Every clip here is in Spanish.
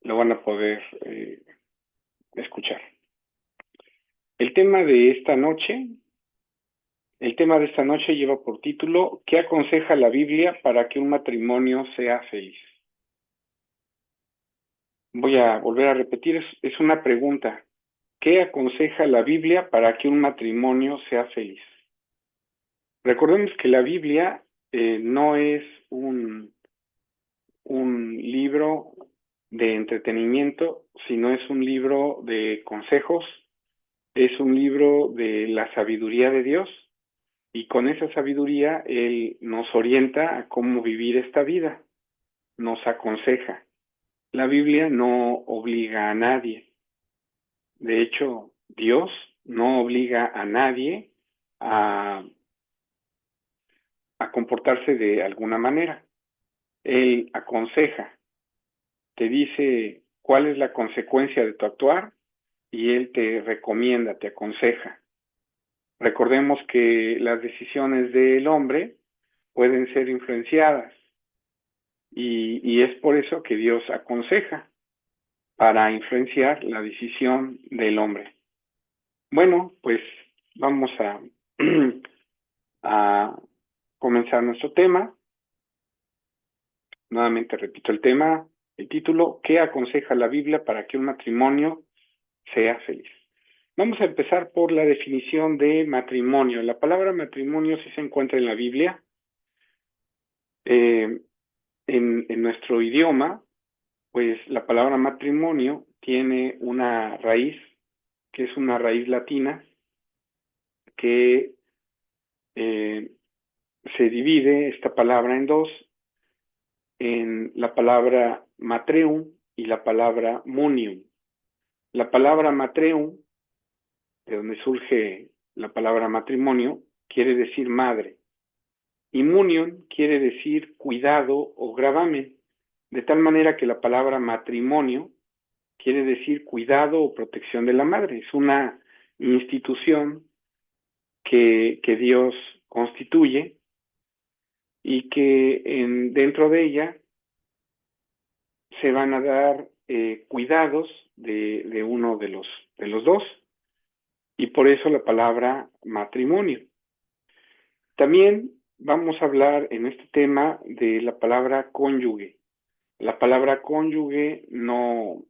lo van a poder escuchar. El tema de esta noche, el tema de esta noche lleva por título ¿Qué aconseja la Biblia para que un matrimonio sea feliz? Voy a volver a repetir, es una pregunta. ¿Qué aconseja la Biblia para que un matrimonio sea feliz? Recordemos que la Biblia no es un libro de entretenimiento, sino es un libro de consejos, es un libro de la sabiduría de Dios, y con esa sabiduría Él nos orienta a cómo vivir esta vida, nos aconseja. La Biblia no obliga a nadie. De hecho, Dios no obliga a nadie a, a comportarse de alguna manera. Él aconseja, te dice cuál es la consecuencia de tu actuar y Él te recomienda, te aconseja. Recordemos que las decisiones del hombre pueden ser influenciadas y es por eso que Dios aconseja, para influenciar la decisión del hombre. Bueno, pues vamos a comenzar nuestro tema. Nuevamente repito el tema, el título, ¿qué aconseja la Biblia para que un matrimonio sea feliz? Vamos a empezar por la definición de matrimonio. La palabra matrimonio sí se encuentra en la Biblia. Eh, en nuestro idioma, pues la palabra matrimonio tiene una raíz, que es una raíz latina, que eh, se divide esta palabra en dos, en la palabra matreum y la palabra munium. La palabra matreum, de donde surge la palabra matrimonio, quiere decir madre, y munium quiere decir cuidado o gravamen, de tal manera que la palabra matrimonio quiere decir cuidado o protección de la madre. Es una institución que Dios constituye y que dentro de ella se van a dar cuidados de uno de los dos, y por eso la palabra matrimonio. También vamos a hablar en este tema de la palabra cónyuge. La palabra cónyuge no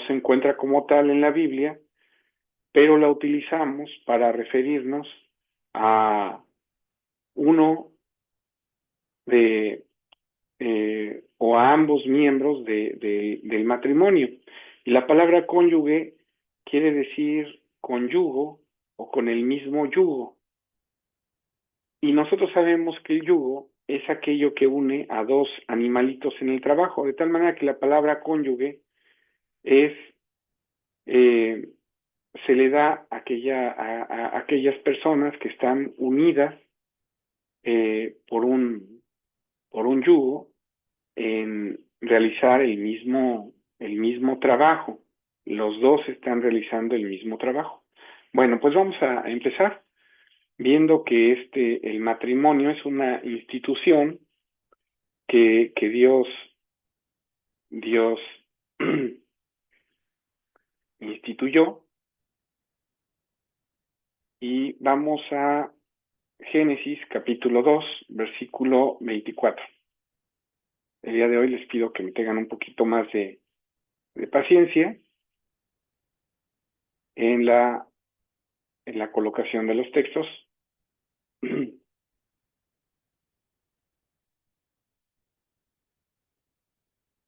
se encuentra como tal en la Biblia, pero la utilizamos para referirnos a uno de o a ambos miembros del matrimonio. Y la palabra cónyuge quiere decir conyugo o con el mismo yugo. Y nosotros sabemos que el yugo es aquello que une a dos animalitos en el trabajo, de tal manera que la palabra cónyuge es, eh, se le da a aquellas personas que están unidas por un yugo en realizar el mismo trabajo. Los dos están realizando el mismo trabajo. Bueno, pues vamos a empezar viendo que el matrimonio es una institución que Dios instituyó, y vamos a Génesis capítulo 2 versículo 24. El día de hoy les pido que me tengan un poquito más de paciencia en en la colocación de los textos.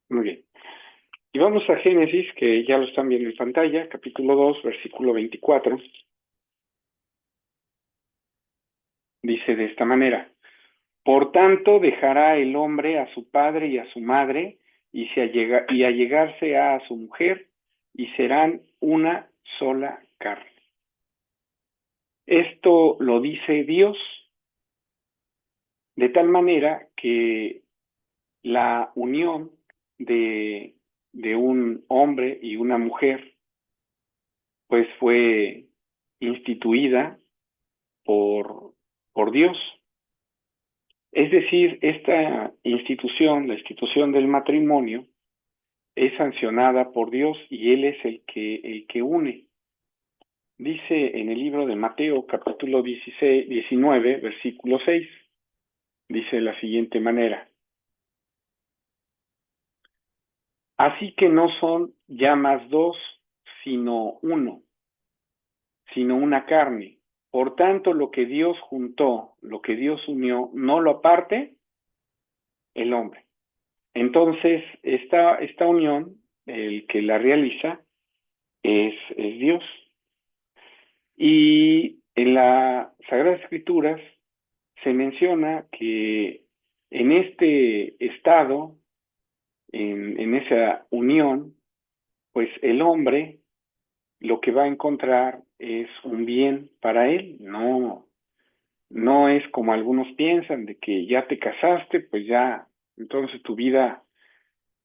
Muy bien. Y vamos a Génesis, que ya lo están viendo en pantalla, capítulo 2 versículo 24. Dice de esta manera: Por tanto, dejará el hombre a su padre y a su madre, y allegarse a su mujer, y serán una sola carne. Esto lo dice Dios, de tal manera que la unión de un hombre y una mujer, pues fue instituida por Dios. Es decir, esta institución, la institución del matrimonio, es sancionada por Dios y Él es el que une. Dice en el libro de Mateo, capítulo 16, 19, versículo 6, dice de la siguiente manera: así que no son ya más dos, sino uno, sino una carne. Por tanto, lo que Dios juntó, lo que Dios unió, no lo aparte el hombre. Entonces, esta unión, el que la realiza es Dios. Y en las Sagradas Escrituras se menciona que en este estado, en esa unión, pues el hombre lo que va a encontrar es un bien para él. No es como algunos piensan de que ya te casaste, pues ya, entonces tu vida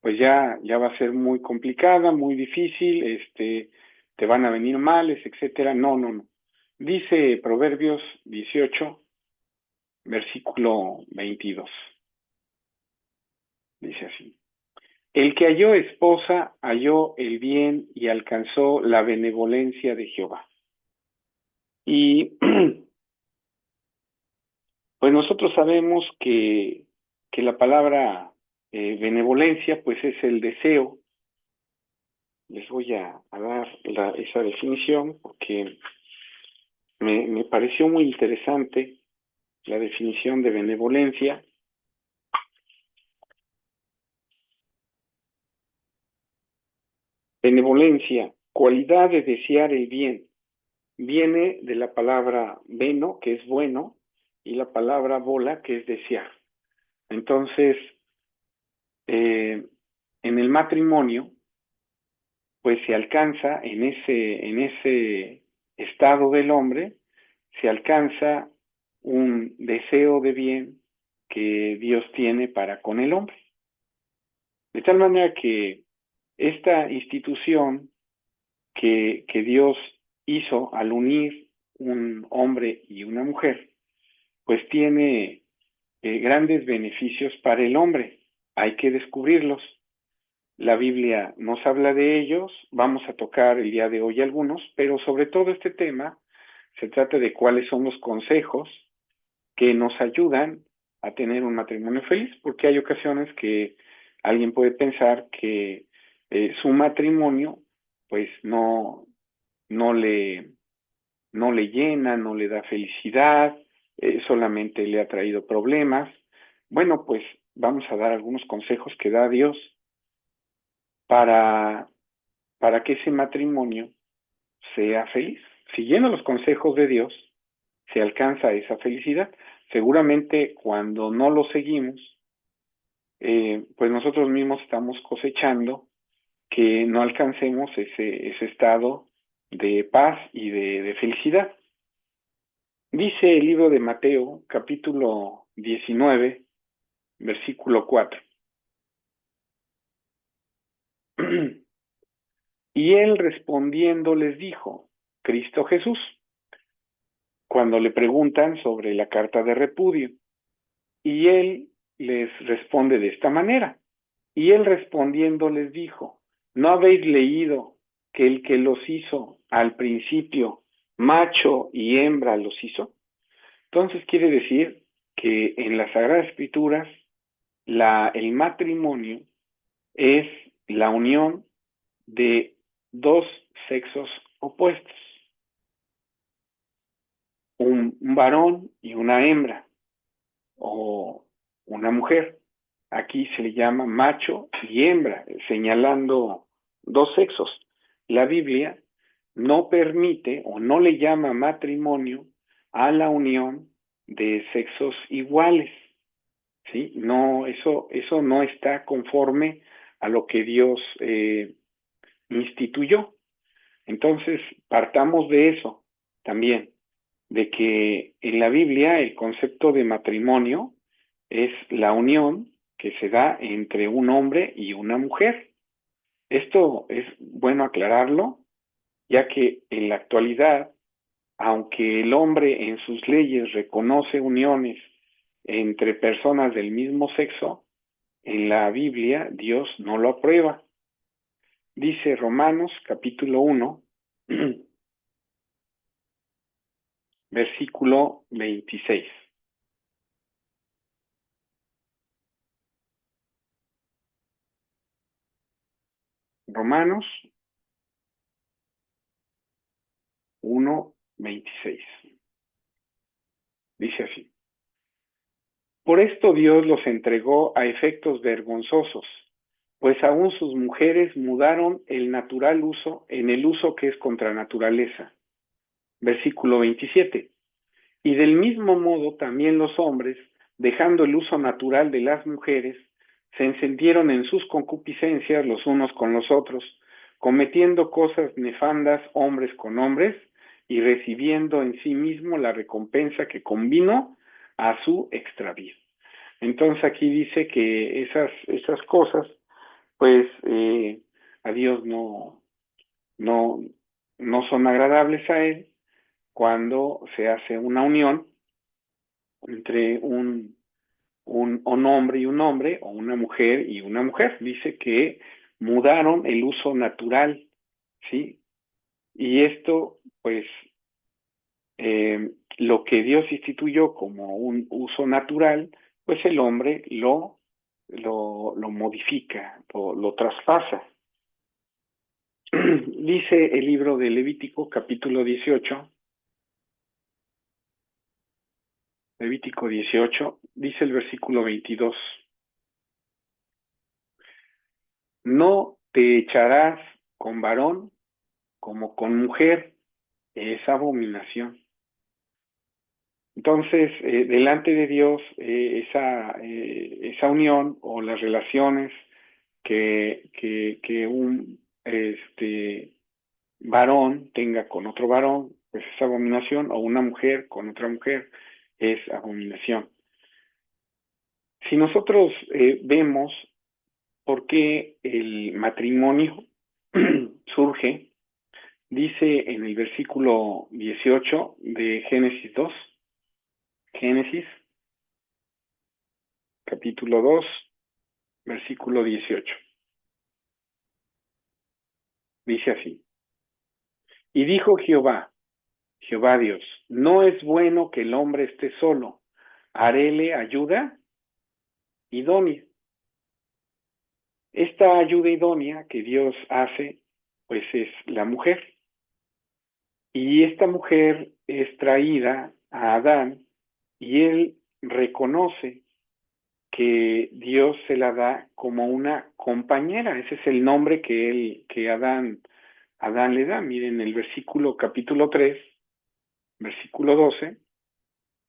pues ya va a ser muy complicada, muy difícil, te van a venir males, etcétera. No, no, no. Dice Proverbios 18, versículo 22. Dice así: el que halló esposa halló el bien y alcanzó la benevolencia de Jehová. Y pues nosotros sabemos que la palabra benevolencia pues es el deseo. Les voy a dar esa definición porque me pareció muy interesante la definición de benevolencia. Benevolencia, cualidad de desear el bien. Viene de la palabra beno, que es bueno, y la palabra bola, que es desear. Entonces, en el matrimonio, pues se alcanza en ese estado del hombre, se alcanza un deseo de bien que Dios tiene para con el hombre. De tal manera que esta institución que Dios hizo al unir un hombre y una mujer, pues tiene grandes beneficios para el hombre. Hay que descubrirlos. La Biblia nos habla de ellos, vamos a tocar el día de hoy algunos, pero sobre todo este tema se trata de cuáles son los consejos que nos ayudan a tener un matrimonio feliz, porque hay ocasiones que alguien puede pensar que su matrimonio pues no no le llena, no le da felicidad, solamente le ha traído problemas. Bueno, pues vamos a dar algunos consejos que da Dios para, para que ese matrimonio sea feliz. Siguiendo los consejos de Dios, se alcanza esa felicidad. Seguramente cuando no lo seguimos, pues nosotros mismos estamos cosechando que no alcancemos ese estado de paz y de felicidad. Dice el libro de Mateo, capítulo 19, versículo 4. Y él respondiendo les dijo, Cristo Jesús, cuando le preguntan sobre la carta de repudio. Y él les responde de esta manera. Y él respondiendo les dijo, ¿no habéis leído que el que los hizo al principio, macho y hembra los hizo? Entonces quiere decir que en las Sagradas Escrituras el matrimonio es la unión de dos sexos opuestos, un varón y una hembra, o una mujer. Aquí se le llama macho y hembra, señalando dos sexos. La Biblia no permite o no le llama matrimonio a la unión de sexos iguales, ¿sí? No, eso no está conforme a lo que Dios instituyó. Entonces, partamos de eso también, de que en la Biblia el concepto de matrimonio es la unión que se da entre un hombre y una mujer. Esto es bueno aclararlo, ya que en la actualidad, aunque el hombre en sus leyes reconoce uniones entre personas del mismo sexo, en la Biblia Dios no lo aprueba. Dice Romanos capítulo 1, versículo 26. Romanos 1, 26. Dice así. Por esto Dios los entregó a efectos vergonzosos, pues aún sus mujeres mudaron el natural uso en el uso que es contra naturaleza. Versículo 27. Y del mismo modo también los hombres, dejando el uso natural de las mujeres, se encendieron en sus concupiscencias los unos con los otros, cometiendo cosas nefandas hombres con hombres y recibiendo en sí mismo la recompensa que convino a su extravío. Entonces aquí dice que esas cosas, pues a Dios no, no son agradables a Él cuando se hace una unión entre un hombre y un hombre, o una mujer y una mujer. Dice que mudaron el uso natural, ¿sí? Y esto, pues, lo que Dios instituyó como un uso natural, pues el hombre lo modifica, lo traspasa. Dice el libro de Levítico, capítulo 18, Levítico 18, dice el versículo 22. No te echarás con varón como con mujer, es abominación. Entonces, delante de Dios, esa unión o las relaciones que un varón tenga con otro varón, pues es abominación, o una mujer con otra mujer es abominación. Si nosotros vemos por qué el matrimonio surge, dice en el versículo 18 de Génesis 2, Génesis capítulo 2, versículo 18. Dice así: Y dijo Jehová Dios, no es bueno que el hombre esté solo, haréle ayuda idónea. Esta ayuda idónea que Dios hace, pues es la mujer. Y esta mujer es traída a Adán y él reconoce que Dios se la da como una compañera. Ese es el nombre que Adán le da. Miren el versículo capítulo 3, versículo 12,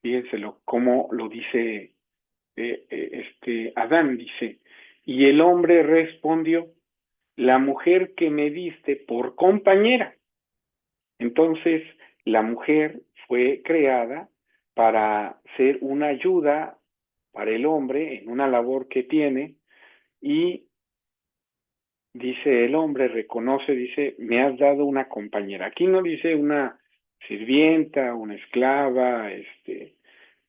fíjenselo cómo lo dice Adán, dice, y el hombre respondió, la mujer que me diste por compañera. Entonces, la mujer fue creada para ser una ayuda para el hombre en una labor que tiene, y dice el hombre, reconoce, dice, me has dado una compañera. Aquí no dice una sirvienta, una esclava,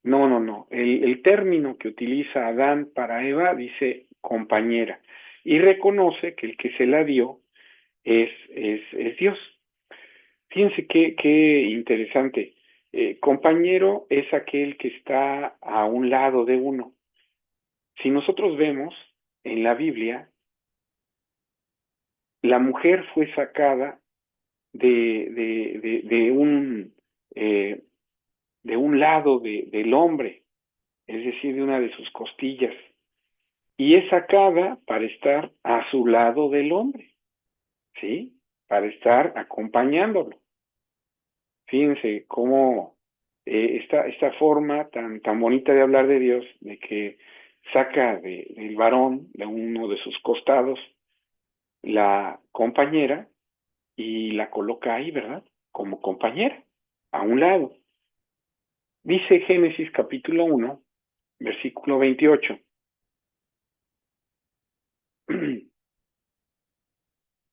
no. El término que utiliza Adán para Eva dice compañera. Y reconoce que el que se la dio es Dios. Fíjense qué interesante. Compañero es aquel que está a un lado de uno. Si nosotros vemos en la Biblia, la mujer fue sacada de eh, un lado del hombre, es decir, de una de sus costillas, y es sacada para estar a su lado del hombre, ¿sí? Para estar acompañándolo. Fíjense cómo esta forma tan bonita de hablar de Dios, de que saca del varón, de uno de sus costados, la compañera y la coloca ahí, ¿verdad? Como compañera, a un lado. Dice Génesis capítulo 1, versículo 28.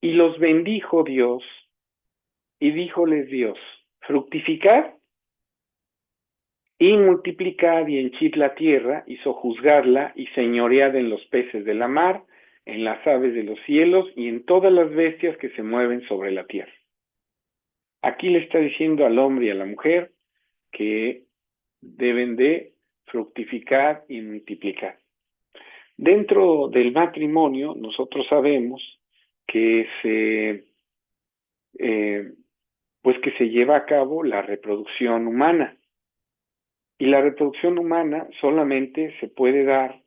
Y los bendijo Dios, y díjoles Dios, fructificad y multiplicad y henchid la tierra, y sojuzgadla, y señoread en los peces de la mar, en las aves de los cielos y en todas las bestias que se mueven sobre la tierra. Aquí le está diciendo al hombre y a la mujer que deben de fructificar y multiplicar. Dentro del matrimonio, nosotros sabemos que pues que se lleva a cabo la reproducción humana. Y la reproducción humana solamente se puede dar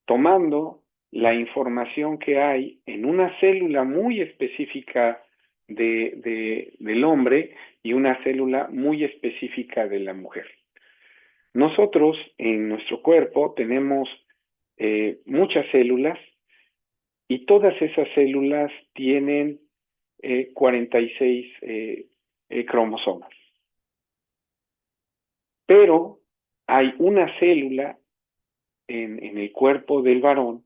tomando la información que hay en una célula muy específica del hombre y una célula muy específica de la mujer. Nosotros en nuestro cuerpo tenemos muchas células y todas esas células tienen 46 cromosomas. Pero hay una célula en el cuerpo del varón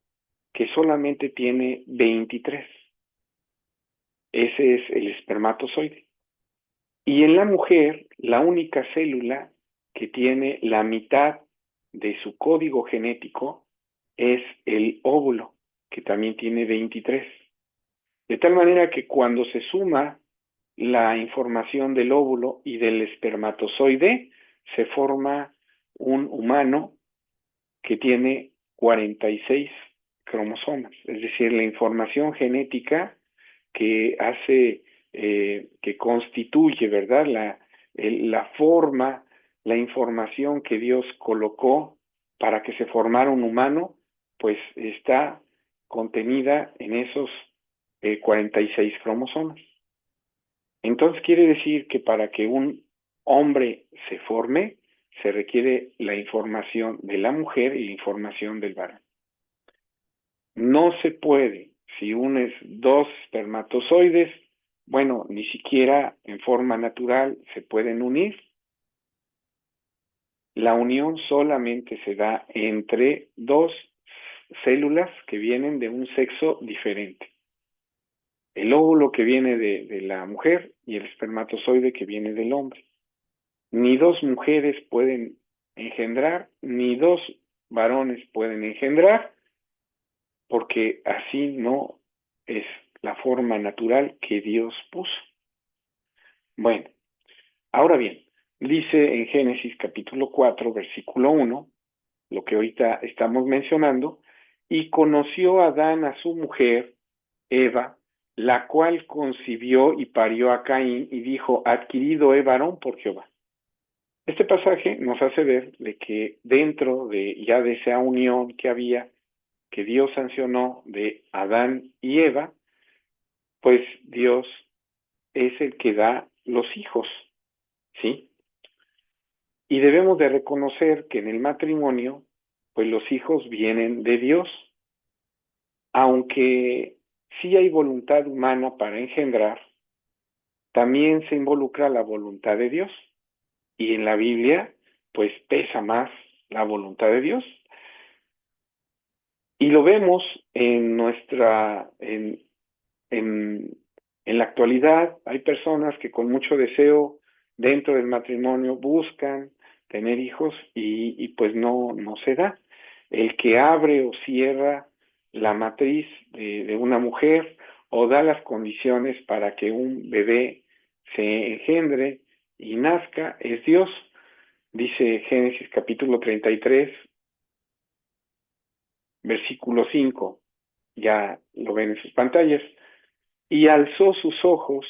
que solamente tiene 23. Ese es el espermatozoide. Y en la mujer, la única célula que tiene la mitad de su código genético es el óvulo, que también tiene 23. De tal manera que cuando se suma la información del óvulo y del espermatozoide, se forma un humano que tiene 46 cromosomas. Es decir, la información genética que hace, que constituye, ¿verdad? La forma, la información que Dios colocó para que se formara un humano, pues está contenida en esos 46 cromosomas. Entonces quiere decir que para que un hombre se forme, se requiere la información de la mujer y la información del varón. No se puede, si unes dos espermatozoides, bueno, ni siquiera en forma natural se pueden unir. La unión solamente se da entre dos células que vienen de un sexo diferente. El óvulo que viene de la mujer y el espermatozoide que viene del hombre. Ni dos mujeres pueden engendrar, ni dos varones pueden engendrar, porque así no es la forma natural que Dios puso. Bueno, ahora bien, dice en Génesis capítulo 4, versículo 1, lo que ahorita estamos mencionando, y conoció Adán a su mujer, Eva, la cual concibió y parió a Caín y dijo, adquirido he varón por Jehová. Este pasaje nos hace ver de que dentro de ya de esa unión que había, que Dios sancionó de Adán y Eva, pues Dios es el que da los hijos, ¿sí? Y debemos de reconocer que en el matrimonio, pues los hijos vienen de Dios, aunque sí hay voluntad humana para engendrar, también se involucra la voluntad de Dios. Y en la Biblia, pues pesa más la voluntad de Dios. Y lo vemos en en la actualidad, hay personas que con mucho deseo dentro del matrimonio buscan tener hijos y pues no se da. El que abre o cierra la matriz de una mujer o da las condiciones para que un bebé se engendre y nazca es Dios. Dice Génesis capítulo 33, versículo 5, ya lo ven en sus pantallas, y alzó sus ojos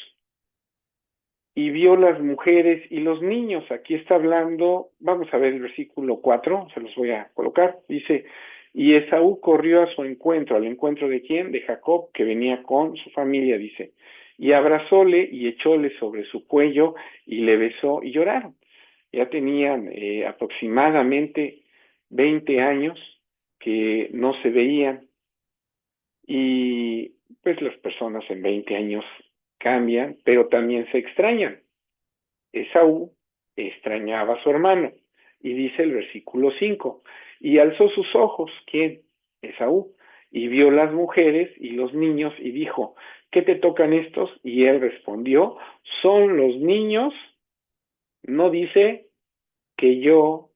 y vio las mujeres y los niños. Aquí está hablando, vamos a ver el versículo 4, se los voy a colocar, dice, y Esaú corrió a su encuentro, ¿al encuentro de quién? De Jacob, que venía con su familia, dice, y abrazóle y echóle sobre su cuello y le besó y lloraron. Ya tenían aproximadamente 20 años que no se veían y pues las personas en 20 años cambian, pero también se extrañan. Esaú extrañaba a su hermano y dice el versículo 5, y alzó sus ojos, ¿quién? Esaú, y vio las mujeres y los niños y dijo, ¿qué te tocan estos? Y él respondió, son los niños, no dice que yo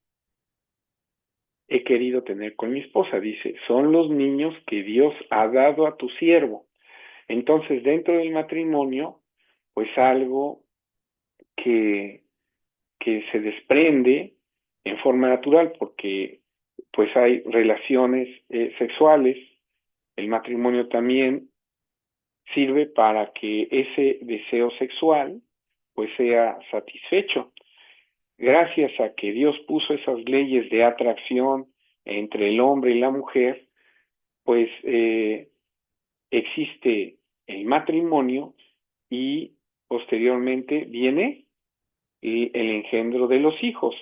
he querido tener con mi esposa. Dice, son los niños que Dios ha dado a tu siervo. Entonces, dentro del matrimonio, pues algo que, que se desprende en forma natural, porque pues hay relaciones sexuales. El matrimonio también sirve para que ese deseo sexual pues sea satisfecho. Gracias a que Dios puso esas leyes de atracción entre el hombre y la mujer, pues existe el matrimonio y posteriormente viene el engendro de los hijos.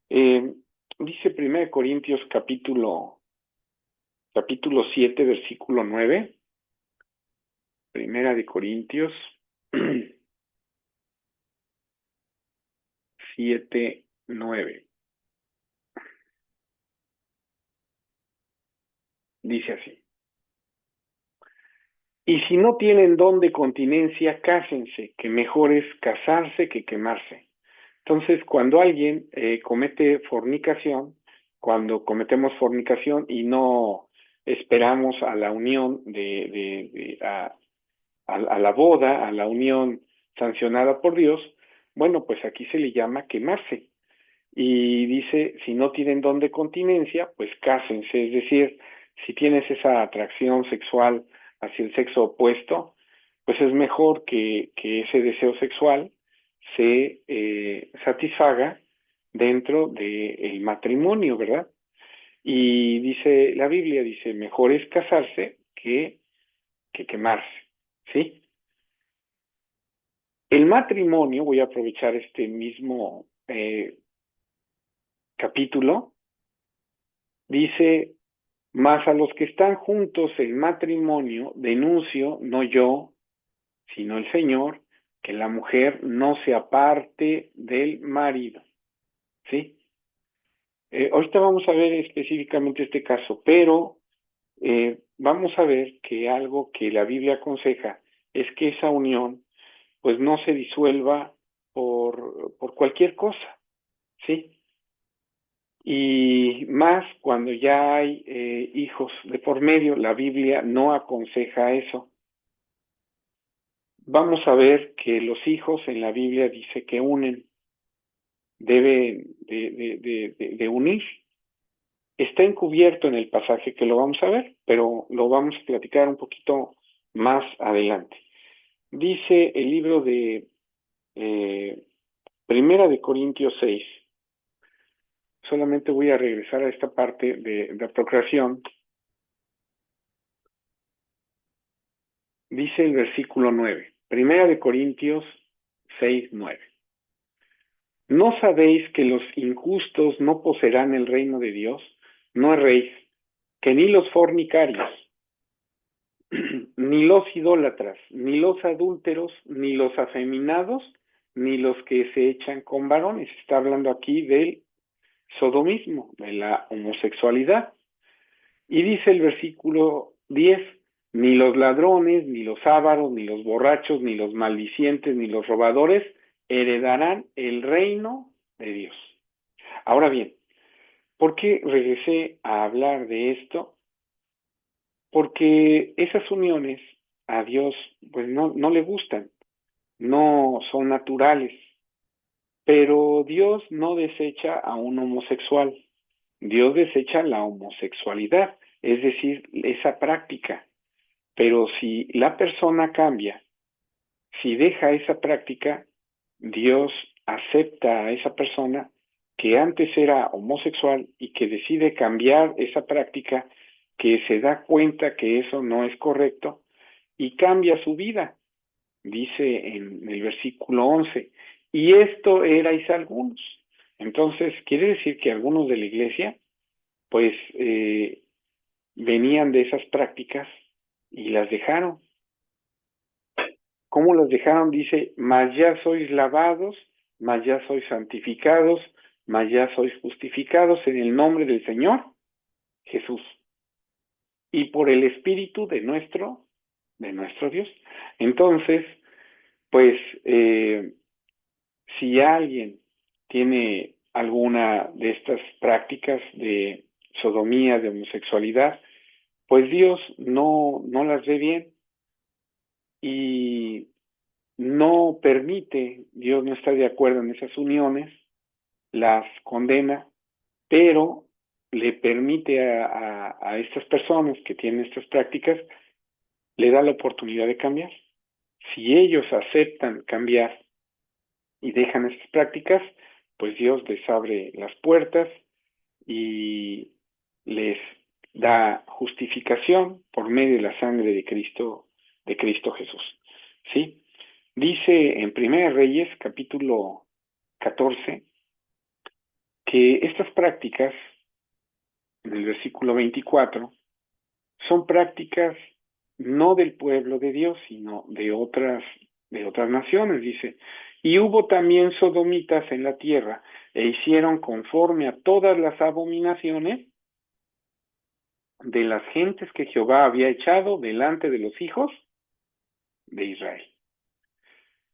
Eh, dice 1 Corintios capítulo 7, versículo 9, Primera de Corintios 7, 9. Dice así: y si no tienen don de continencia, cásense, que mejor es casarse que quemarse. Entonces, cuando alguien comete fornicación, cuando cometemos fornicación y no esperamos a la unión a la boda, a la unión sancionada por Dios, bueno, pues aquí se le llama quemarse. Y dice, si no tienen don de continencia, pues cásense. Es decir, si tienes esa atracción sexual hacia el sexo opuesto, pues es mejor que ese deseo sexual se satisfaga dentro del matrimonio, ¿verdad? Y dice la Biblia, dice, mejor es casarse que quemarse, ¿sí? El matrimonio, voy a aprovechar este mismo capítulo, dice, mas a los que están juntos en matrimonio, denuncio, no yo, sino el Señor, que la mujer no se aparte del marido, ¿sí? Ahorita vamos a ver específicamente este caso, pero vamos a ver que algo que la Biblia aconseja es que esa unión pues no se disuelva por cualquier cosa, ¿sí? Y más cuando ya hay hijos de por medio, la Biblia no aconseja eso. Vamos a ver que los hijos en la Biblia dice que unen, deben de unir. Está encubierto en el pasaje que lo vamos a ver, pero lo vamos a platicar un poquito más adelante. Dice el libro de eh, Primera de Corintios 6. Solamente voy a regresar a esta parte de la procreación. Dice el versículo 9, Primera de Corintios 6, 9. ¿No sabéis que los injustos no poseerán el reino de Dios? No erréis, que ni los fornicarios, ni los idólatras, ni los adúlteros, ni los afeminados, ni los que se echan con varones. Está hablando aquí del sodomismo, de la homosexualidad. Y dice el versículo 10, ni los ladrones, ni los ávaros, ni los borrachos, ni los maldicientes, ni los robadores heredarán el reino de Dios. Ahora bien, ¿por qué regresé a hablar de esto? Porque esas uniones a Dios pues no le gustan, no son naturales, pero Dios no desecha a un homosexual, Dios desecha la homosexualidad, es decir, esa práctica. Pero si la persona cambia, si deja esa práctica, Dios acepta a esa persona que antes era homosexual y que decide cambiar esa práctica, que se da cuenta que eso no es correcto y cambia su vida. Dice en el versículo 11, y esto erais algunos. Entonces, quiere decir que algunos de la iglesia, pues, venían de esas prácticas y las dejaron. ¿Cómo las dejaron? Dice, mas ya sois lavados, mas ya sois santificados, mas ya sois justificados en el nombre del Señor Jesús y por el Espíritu de nuestro Dios. Entonces, pues, si alguien tiene alguna de estas prácticas de sodomía, de homosexualidad, pues Dios no las ve bien y no permite, Dios no está de acuerdo en esas uniones, las condena, pero le permite a estas personas que tienen estas prácticas, le da la oportunidad de cambiar. Si ellos aceptan cambiar y dejan estas prácticas, pues Dios les abre las puertas y les da justificación por medio de la sangre de Cristo Jesús. ¿Sí? Dice en 1 Reyes, capítulo 14, que estas prácticas, en el versículo 24, son prácticas no del pueblo de Dios, sino de otras naciones, dice. Y hubo también sodomitas en la tierra, e hicieron conforme a todas las abominaciones de las gentes que Jehová había echado delante de los hijos de Israel.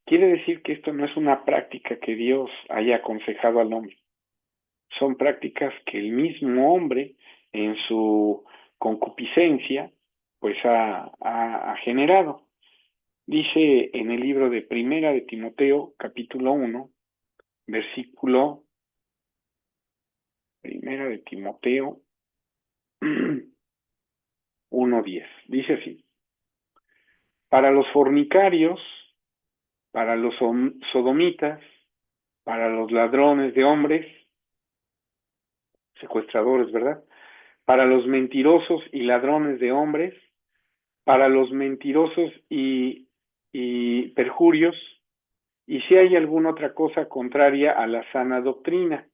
Quiere decir que esto no es una práctica que Dios haya aconsejado al hombre. Son prácticas que el mismo hombre, en su concupiscencia, pues ha generado. Dice en el libro de Primera de Timoteo, capítulo 1, versículo Primera de Timoteo 1:10. Dice así: para los fornicarios, para los sodomitas, para los ladrones de hombres, secuestradores, ¿verdad? Para los mentirosos y ladrones de hombres, para los mentirosos y perjurios, y si hay alguna otra cosa contraria a la sana doctrina.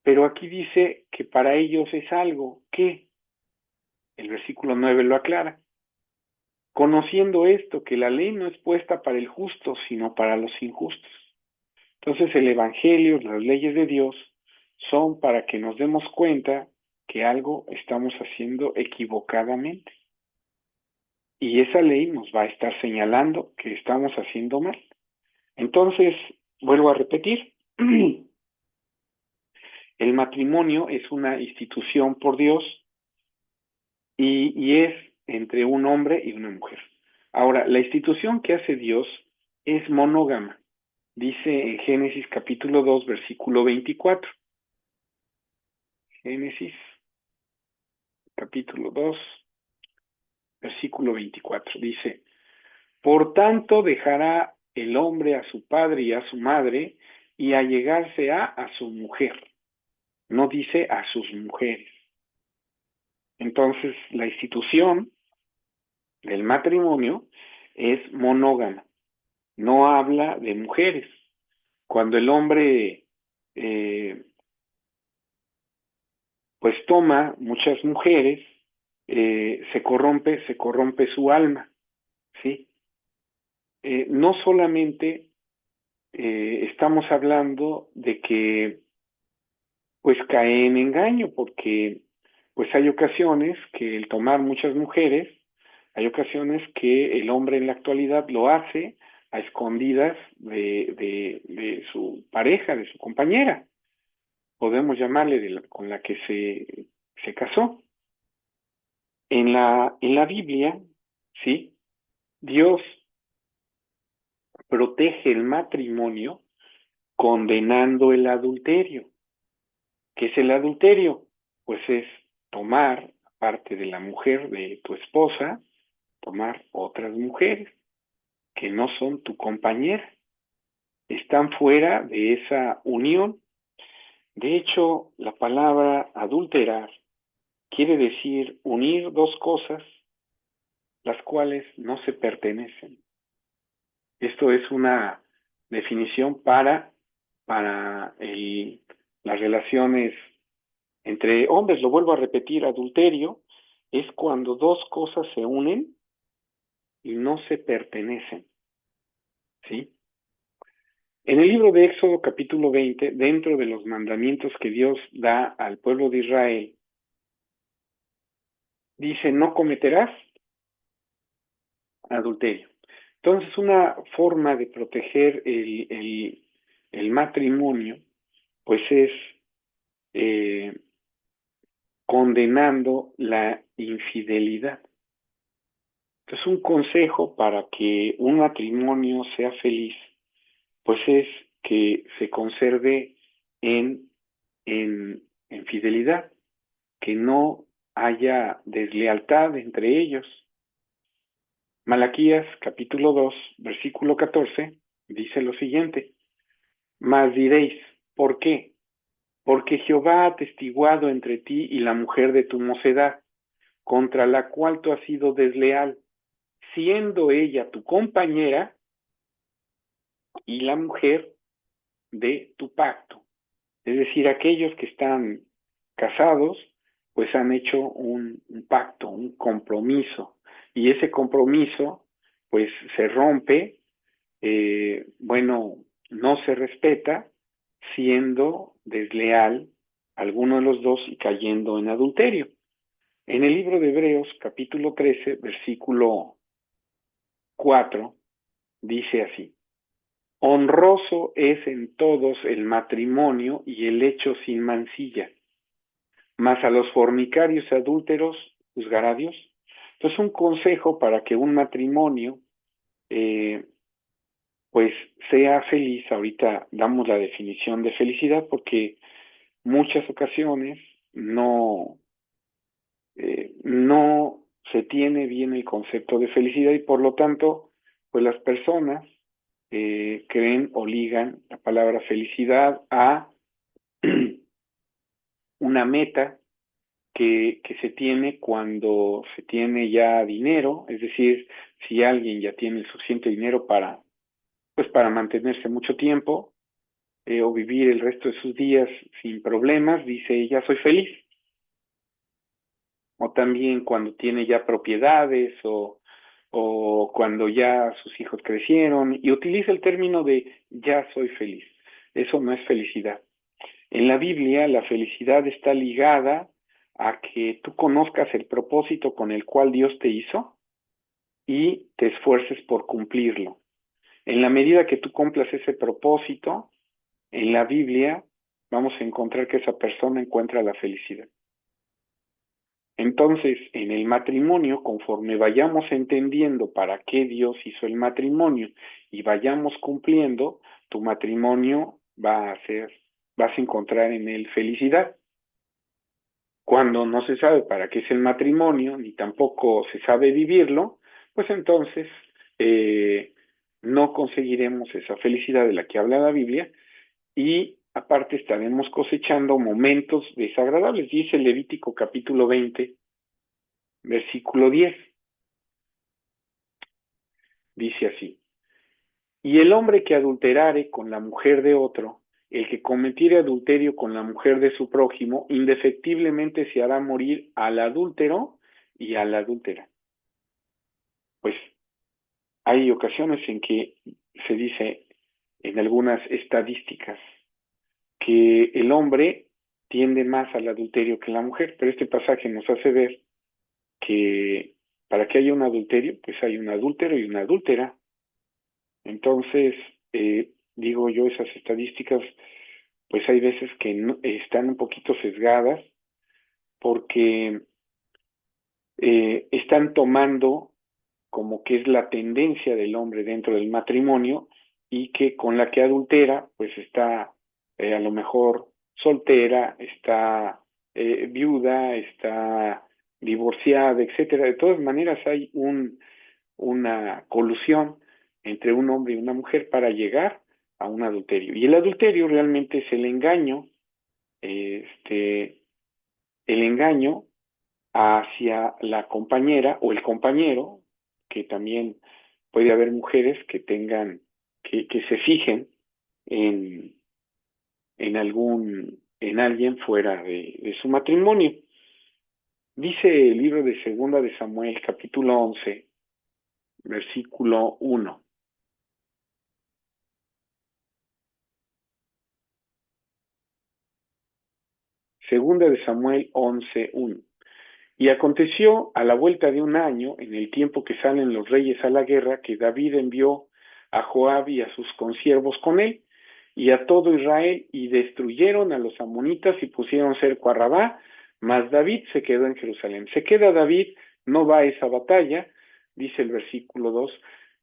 Pero aquí dice que para ellos es algo que el versículo 9 lo aclara. Conociendo esto, que la ley no es puesta para el justo, sino para los injustos. Entonces el Evangelio, las leyes de Dios, son para que nos demos cuenta que algo estamos haciendo equivocadamente. Y esa ley nos va a estar señalando que estamos haciendo mal. Entonces, vuelvo a repetir, el matrimonio es una institución por Dios y es entre un hombre y una mujer. Ahora, la institución que hace Dios es monógama. Dice en Génesis capítulo 2, versículo 24. Génesis capítulo 2, versículo 24. Dice: por tanto dejará el hombre a su padre y a su madre y allegarse a su mujer. No dice a sus mujeres. Entonces, la institución del matrimonio es monógama. No habla de mujeres. Cuando el hombre pues toma muchas mujeres, se corrompe su alma, ¿sí? No solamente estamos hablando de que pues cae en engaño, porque pues hay ocasiones que el tomar muchas mujeres, hay ocasiones que el hombre en la actualidad lo hace a escondidas de su pareja, de su compañera, podemos llamarle con la que se casó. En la Biblia, ¿sí? Dios protege el matrimonio condenando el adulterio. ¿Qué es el adulterio? Pues es tomar, aparte de la mujer de tu esposa, tomar otras mujeres que no son tu compañera. Están fuera de esa unión. De hecho, la palabra adulterar quiere decir unir dos cosas las cuales no se pertenecen. Esto es una definición para las relaciones entre hombres. Lo vuelvo a repetir: adulterio es cuando dos cosas se unen y no se pertenecen, ¿sí? En el libro de Éxodo capítulo 20, dentro de los mandamientos que Dios da al pueblo de Israel, dice: no cometerás adulterio. Entonces, una forma de proteger el matrimonio pues es eh, condenando la infidelidad. Entonces, un consejo para que un matrimonio sea feliz, pues es que se conserve en, en fidelidad, que no haya deslealtad entre ellos. Malaquías capítulo 2, versículo 14, dice lo siguiente: Mas diréis, ¿por qué? Porque Jehová ha atestiguado entre ti y la mujer de tu mocedad, contra la cual tú has sido desleal, siendo ella tu compañera y la mujer de tu pacto. Es decir, aquellos que están casados, pues han hecho un pacto, un compromiso, y ese compromiso, pues se rompe, bueno, no se respeta, siendo desleal alguno de los dos y cayendo en adulterio. En el libro de Hebreos, capítulo 13, versículo 4, dice así: Honroso es en todos el matrimonio y el hecho sin mancilla, mas a los fornicarios y adúlteros juzgará Dios. Entonces, un consejo para que un matrimonio eh, pues sea feliz. Ahorita damos la definición de felicidad porque muchas ocasiones no se tiene bien el concepto de felicidad y por lo tanto, pues las personas creen o ligan la palabra felicidad a una meta que se tiene cuando se tiene ya dinero, es decir, si alguien ya tiene el suficiente dinero pues para mantenerse mucho tiempo o vivir el resto de sus días sin problemas, dice, ya soy feliz. O también cuando tiene ya propiedades o cuando ya sus hijos crecieron y utiliza el término de ya soy feliz. Eso no es felicidad. En la Biblia, la felicidad está ligada a que tú conozcas el propósito con el cual Dios te hizo y te esfuerces por cumplirlo. En la medida que tú cumplas ese propósito, en la Biblia vamos a encontrar que esa persona encuentra la felicidad. Entonces, en el matrimonio, conforme vayamos entendiendo para qué Dios hizo el matrimonio y vayamos cumpliendo, tu matrimonio vas a encontrar en él felicidad. Cuando no se sabe para qué es el matrimonio, ni tampoco se sabe vivirlo, pues entonces no conseguiremos esa felicidad de la que habla la Biblia y aparte estaremos cosechando momentos desagradables. Dice Levítico capítulo 20, versículo 10. Dice así: Y el hombre que adulterare con la mujer de otro, el que cometiere adulterio con la mujer de su prójimo, indefectiblemente se hará morir al adúltero y a la adúltera. Pues hay ocasiones en que se dice en algunas estadísticas que el hombre tiende más al adulterio que la mujer, pero este pasaje nos hace ver que para que haya un adulterio, pues hay un adúltero y una adúltera. Entonces, digo yo, esas estadísticas, pues hay veces que están un poquito sesgadas porque están tomando como que es la tendencia del hombre dentro del matrimonio y que con la que adultera, pues está a lo mejor soltera, está viuda, está divorciada, etcétera. De todas maneras hay una colusión entre un hombre y una mujer para llegar a un adulterio. Y el adulterio realmente es el engaño, el engaño hacia la compañera o el compañero, que también puede haber mujeres que que se fijen en, en alguien fuera de su matrimonio. Dice el libro de Segunda de Samuel, capítulo 11, versículo 1. Segunda de Samuel 11:1. Y aconteció a la vuelta de un año, en el tiempo que salen los reyes a la guerra, que David envió a Joab y a sus consiervos con él, y a todo Israel, y destruyeron a los amonitas y pusieron cerco a Rabá, mas David se quedó en Jerusalén. Se queda David, no va a esa batalla, dice el versículo 2,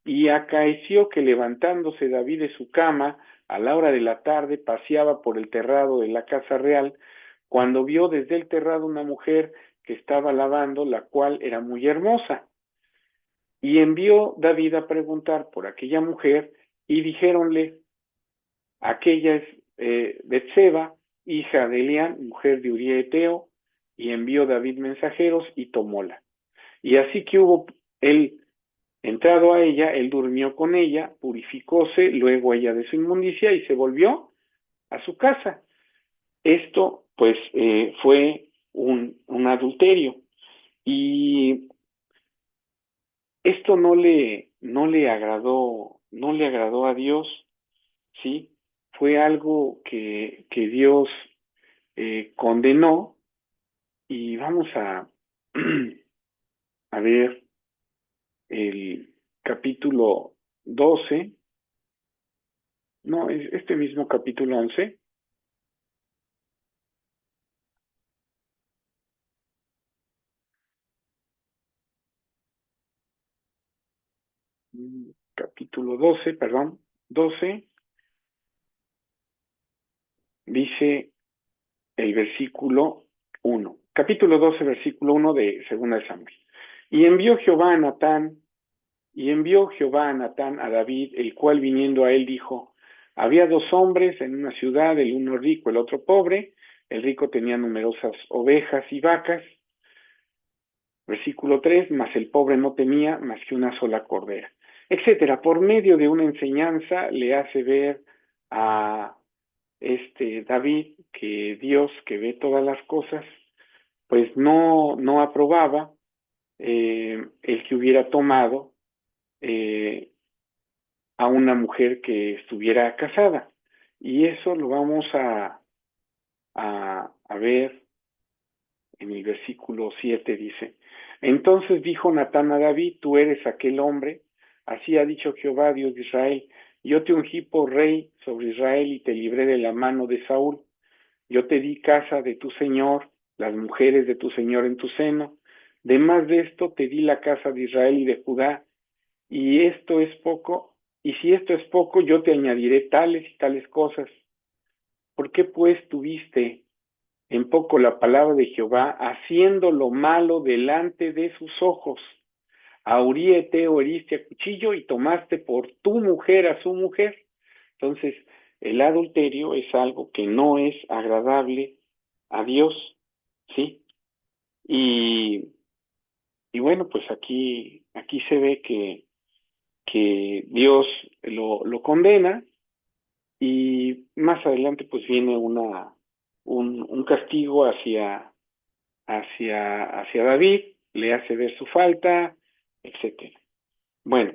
y acaeció que levantándose David de su cama, a la hora de la tarde, paseaba por el terrado de la casa real, cuando vio desde el terrado una mujer que estaba lavando, la cual era muy hermosa. Y envió David a preguntar por aquella mujer, y dijéronle, aquella es Betseba, hija de Elián, mujer de Uría Eteo, y envió David mensajeros y tomóla. Y así que hubo él entrado a ella, él durmió con ella, purificóse luego ella de su inmundicia y se volvió a su casa. Esto, pues, fue un adulterio. Y esto no le agradó a Dios, ¿sí? Fue algo que Dios condenó, y vamos a ver el capítulo 12, no, es este mismo capítulo 11, capítulo 12, perdón, 12, dice el versículo 1, capítulo 12, versículo 1 de Segunda de Samuel. Y envió Jehová a Natán, y envió Jehová a Natán a David, el cual viniendo a él dijo, había dos hombres en una ciudad, el uno rico, el otro pobre. El rico tenía numerosas ovejas y vacas. Versículo 3, mas el pobre no tenía más que una sola cordera, etcétera. Por medio de una enseñanza le hace ver a David que Dios, que ve todas las cosas, pues no aprobaba el que hubiera tomado a una mujer que estuviera casada. Y eso lo vamos a ver en el versículo 7, dice, entonces dijo Natán a David, tú eres aquel hombre, así ha dicho Jehová, Dios de Israel, yo te ungí por rey sobre Israel y te libré de la mano de Saúl, yo te di casa de tu señor, las mujeres de tu señor en tu seno, de más de esto te di la casa de Israel y de Judá, y esto es poco, y si esto es poco, yo te añadiré tales y tales cosas. ¿Por qué pues tuviste en poco la palabra de Jehová, haciendo lo malo delante de sus ojos? A Uría Eteo heriste a cuchillo y tomaste por tu mujer a su mujer. Entonces, el adulterio es algo que no es agradable a Dios, ¿sí? Y, y bueno, pues aquí se ve que Dios lo condena, y más adelante pues viene un castigo hacia David, le hace ver su falta, etcétera. Bueno,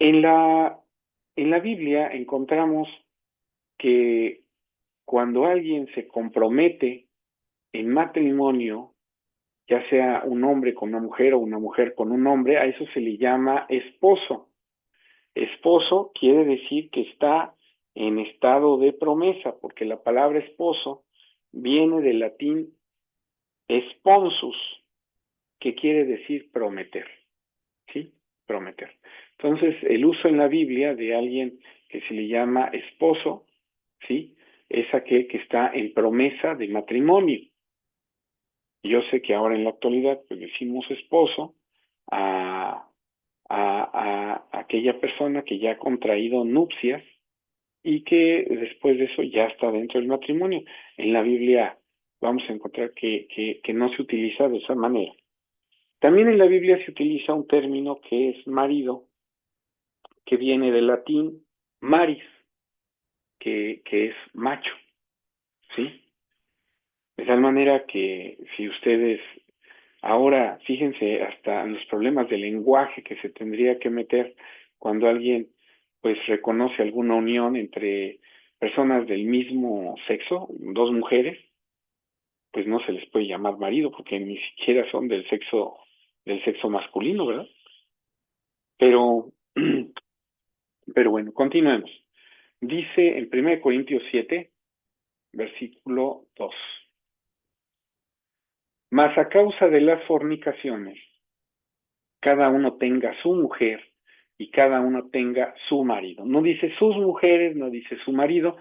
en la Biblia encontramos que cuando alguien se compromete en matrimonio, ya sea un hombre con una mujer o una mujer con un hombre, a eso se le llama esposo. Esposo quiere decir que está en estado de promesa, porque la palabra esposo viene del latín sponsus, que quiere decir prometer, ¿sí? Prometer. Entonces, el uso en la Biblia de alguien que se le llama esposo, ¿sí? Es aquel que está en promesa de matrimonio. Yo sé que ahora en la actualidad pues decimos esposo a, a aquella persona que ya ha contraído nupcias y que después de eso ya está dentro del matrimonio. En la Biblia vamos a encontrar que no se utiliza de esa manera. También en la Biblia se utiliza un término que es marido, que viene del latín maris, que es macho, ¿sí? De tal manera que si ustedes ahora, fíjense hasta en los problemas de lenguaje que se tendría que meter cuando alguien pues reconoce alguna unión entre personas del mismo sexo, dos mujeres, pues no se les puede llamar marido porque ni siquiera son del sexo masculino, ¿verdad? Pero, pero bueno, continuemos. Dice en 1 Corintios 7, versículo 2. Mas a causa de las fornicaciones, cada uno tenga su mujer y cada uno tenga su marido. No dice sus mujeres, no dice su marido.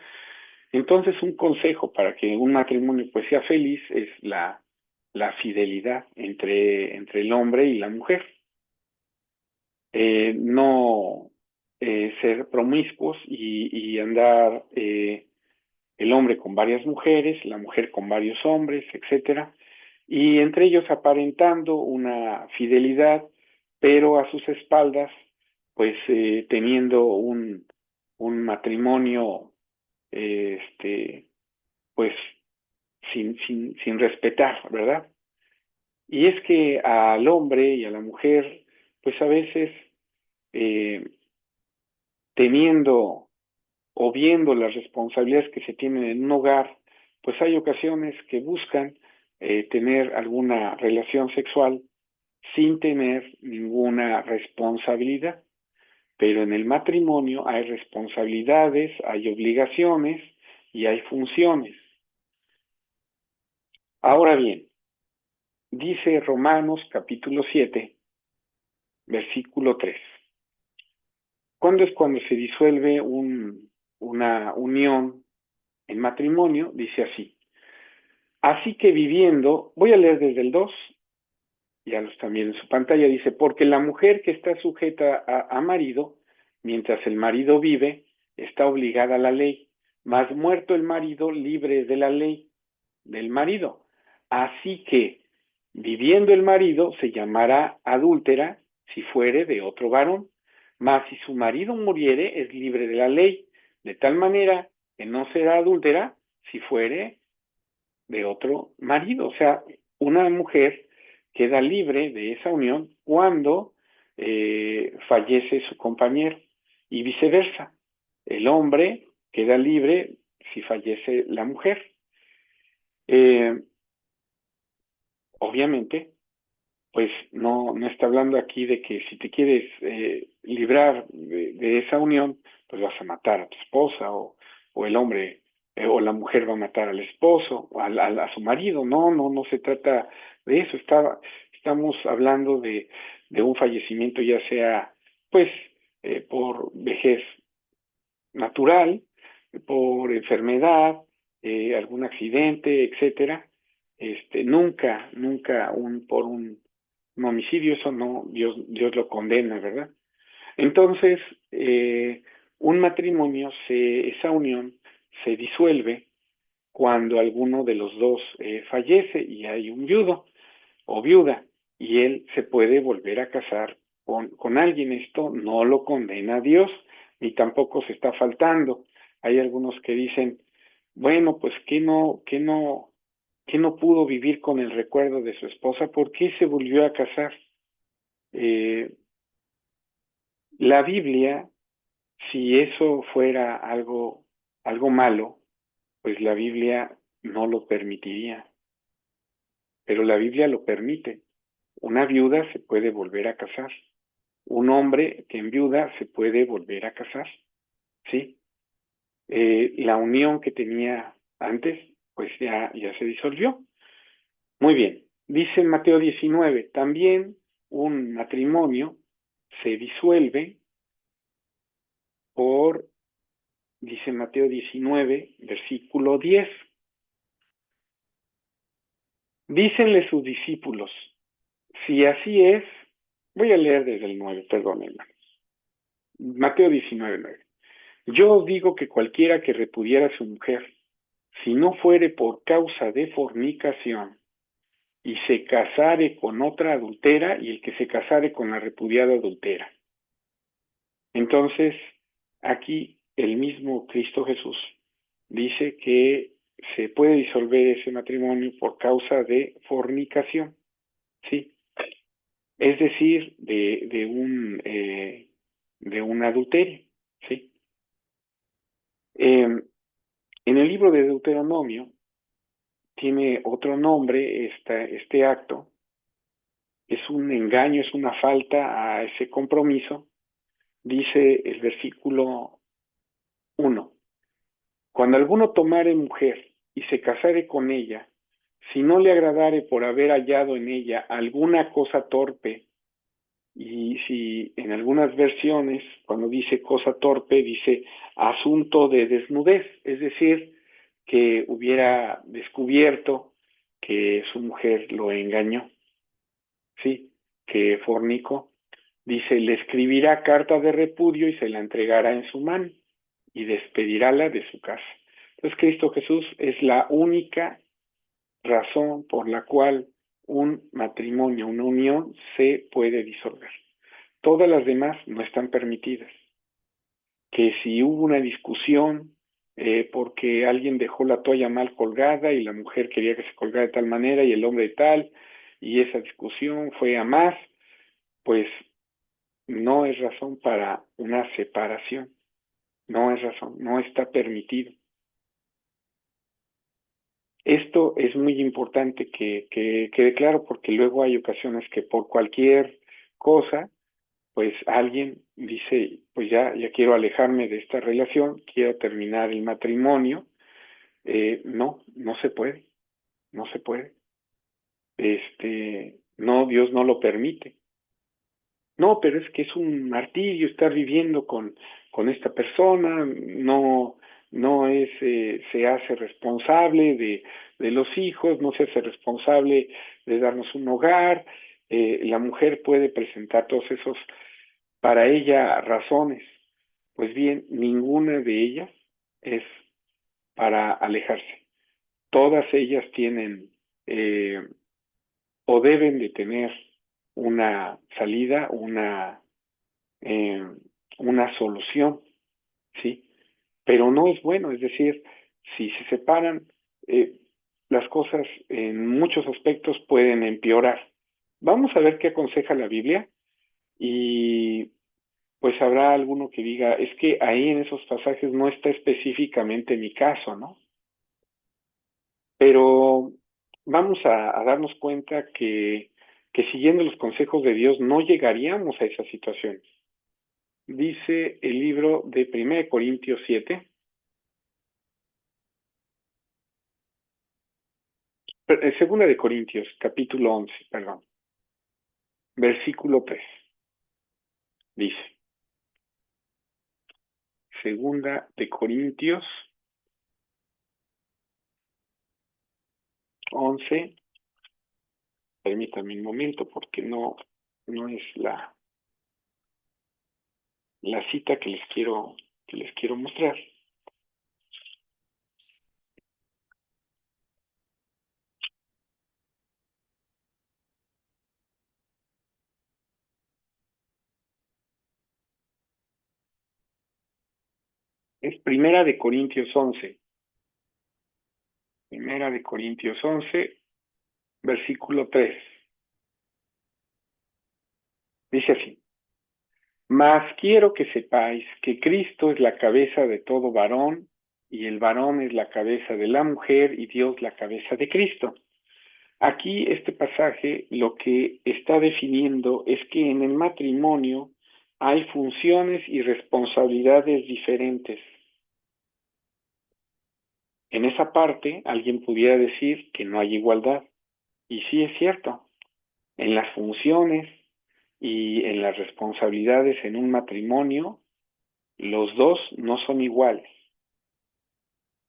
Entonces, un consejo para que un matrimonio pues sea feliz es la fidelidad entre el hombre y la mujer. No ser promiscuos y andar el hombre con varias mujeres, la mujer con varios hombres, etcétera, y entre ellos aparentando una fidelidad, pero a sus espaldas, pues teniendo un matrimonio, pues sin respetar, ¿verdad? Y es que al hombre y a la mujer, pues a veces eh, teniendo o viendo las responsabilidades que se tienen en un hogar, pues hay ocasiones que buscan tener alguna relación sexual sin tener ninguna responsabilidad. Pero en el matrimonio hay responsabilidades, hay obligaciones y hay funciones. Ahora bien, dice Romanos capítulo 7, versículo 3. ¿Cuándo es cuando se disuelve una unión en matrimonio? Dice así. Así que viviendo, voy a leer desde el 2, ya lo están viendo en su pantalla, dice, porque la mujer que está sujeta a marido, mientras el marido vive, está obligada a la ley, mas muerto el marido, libre de la ley del marido. Así que, viviendo el marido, se llamará adúltera si fuere de otro varón, mas si su marido muriere, es libre de la ley, de tal manera que no será adúltera si fuere de otro marido. O sea, una mujer queda libre de esa unión cuando fallece su compañero y viceversa. El hombre queda libre si fallece la mujer. Eh, Obviamente, pues no está hablando aquí de que si te quieres librar de esa unión, pues vas a matar a tu esposa o el hombre o la mujer va a matar al esposo o a su marido. No se trata de eso. Estamos hablando de un fallecimiento ya sea pues por vejez natural, por enfermedad, algún accidente, etcétera. Nunca por un homicidio, eso no, Dios lo condena, ¿verdad? Entonces, un matrimonio, esa unión se disuelve cuando alguno de los dos fallece y hay un viudo o viuda y él se puede volver a casar con alguien. Esto no lo condena Dios ni tampoco se está faltando. Hay algunos que dicen, bueno, pues que no pudo vivir con el recuerdo de su esposa, ¿por qué se volvió a casar? Eh, la Biblia, si eso fuera algo malo, pues la Biblia no lo permitiría, pero la Biblia lo permite. Una viuda se puede volver a casar. Un hombre que enviuda se puede volver a casar, ¿sí? La unión que tenía antes, pues ya se disolvió. Muy bien, dice en Mateo 19, también un matrimonio se disuelve dice Mateo 19, versículo 10. Dícenle sus discípulos, si así es, voy a leer desde el 9, perdón, hermanos. Mateo 19, 9. Yo os digo que cualquiera que repudiara a su mujer, si no fuere por causa de fornicación, y se casare con otra adultera, y el que se casare con la repudiada adultera. Entonces, aquí el mismo Cristo Jesús dice que se puede disolver ese matrimonio por causa de fornicación, ¿sí? Es decir, de un adulterio, ¿sí? En el libro de Deuteronomio tiene otro nombre este acto, es un engaño, es una falta a ese compromiso. Dice el versículo 1. Cuando alguno tomare mujer y se casare con ella, si no le agradare por haber hallado en ella alguna cosa torpe, y si en algunas versiones, cuando dice cosa torpe, dice asunto de desnudez, es decir, que hubiera descubierto que su mujer lo engañó, sí, que fornicó. Dice, le escribirá carta de repudio y se la entregará en su mano y despedirála de su casa. Entonces, Cristo Jesús es la única razón por la cual un matrimonio, una unión, se puede disolver. Todas las demás no están permitidas. Que si hubo una discusión porque alguien dejó la toalla mal colgada y la mujer quería que se colgara de tal manera y el hombre de tal, y esa discusión fue a más, pues no es razón para una separación. No es razón, no está permitido. Esto es muy importante que quede claro porque luego hay ocasiones que por cualquier cosa, pues alguien dice, pues ya quiero alejarme de esta relación, quiero terminar el matrimonio. No, no se puede, no se puede. No, Dios no lo permite. No, pero es que es un martirio estar viviendo con esta persona, no es, se hace responsable de los hijos, no se hace responsable de darnos un hogar, la mujer puede presentar todos esos, para ella, razones. Pues bien, ninguna de ellas es para alejarse. Todas ellas tienen eh, o deben de tener una salida, eh, una solución, ¿sí? Pero no es bueno, es decir, si se separan, eh, las cosas en muchos aspectos pueden empeorar. Vamos a ver qué aconseja la Biblia y pues habrá alguno que diga, es que ahí en esos pasajes no está específicamente mi caso, ¿no? Pero vamos a darnos cuenta que siguiendo los consejos de Dios no llegaríamos a esa situación. Dice el libro de 1 Corintios 7, 2 de Corintios, capítulo 11, perdón, versículo 3. Dice, Segunda de Corintios 11, permítanme un momento porque no es la cita que les quiero mostrar. Es Primera de Corintios 11, versículo 3. Dice así, mas quiero que sepáis que Cristo es la cabeza de todo varón, y el varón es la cabeza de la mujer, y Dios la cabeza de Cristo. Aquí este pasaje lo que está definiendo es que en el matrimonio hay funciones y responsabilidades diferentes. En esa parte alguien pudiera decir que no hay igualdad, y sí es cierto, en las funciones y en las responsabilidades en un matrimonio, los dos no son iguales.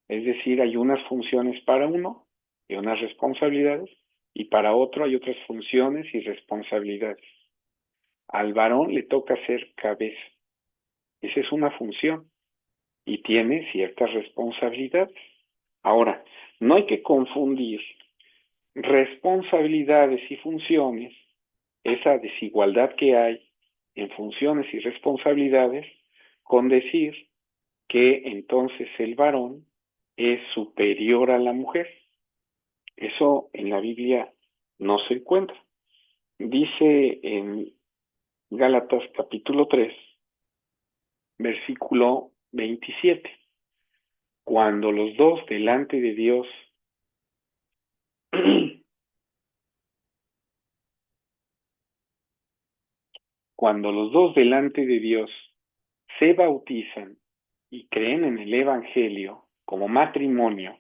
Es decir, hay unas funciones para uno y unas responsabilidades, y para otro hay otras funciones y responsabilidades. Al varón le toca ser cabeza. Esa es una función y tiene ciertas responsabilidades. Ahora, no hay que confundir responsabilidades y funciones, esa desigualdad que hay en funciones y responsabilidades, con decir que entonces el varón es superior a la mujer. Eso en la Biblia no se encuentra. Dice en Gálatas capítulo 3, versículo 27, cuando los dos delante de Dios cuando los dos delante de Dios se bautizan y creen en el Evangelio como matrimonio,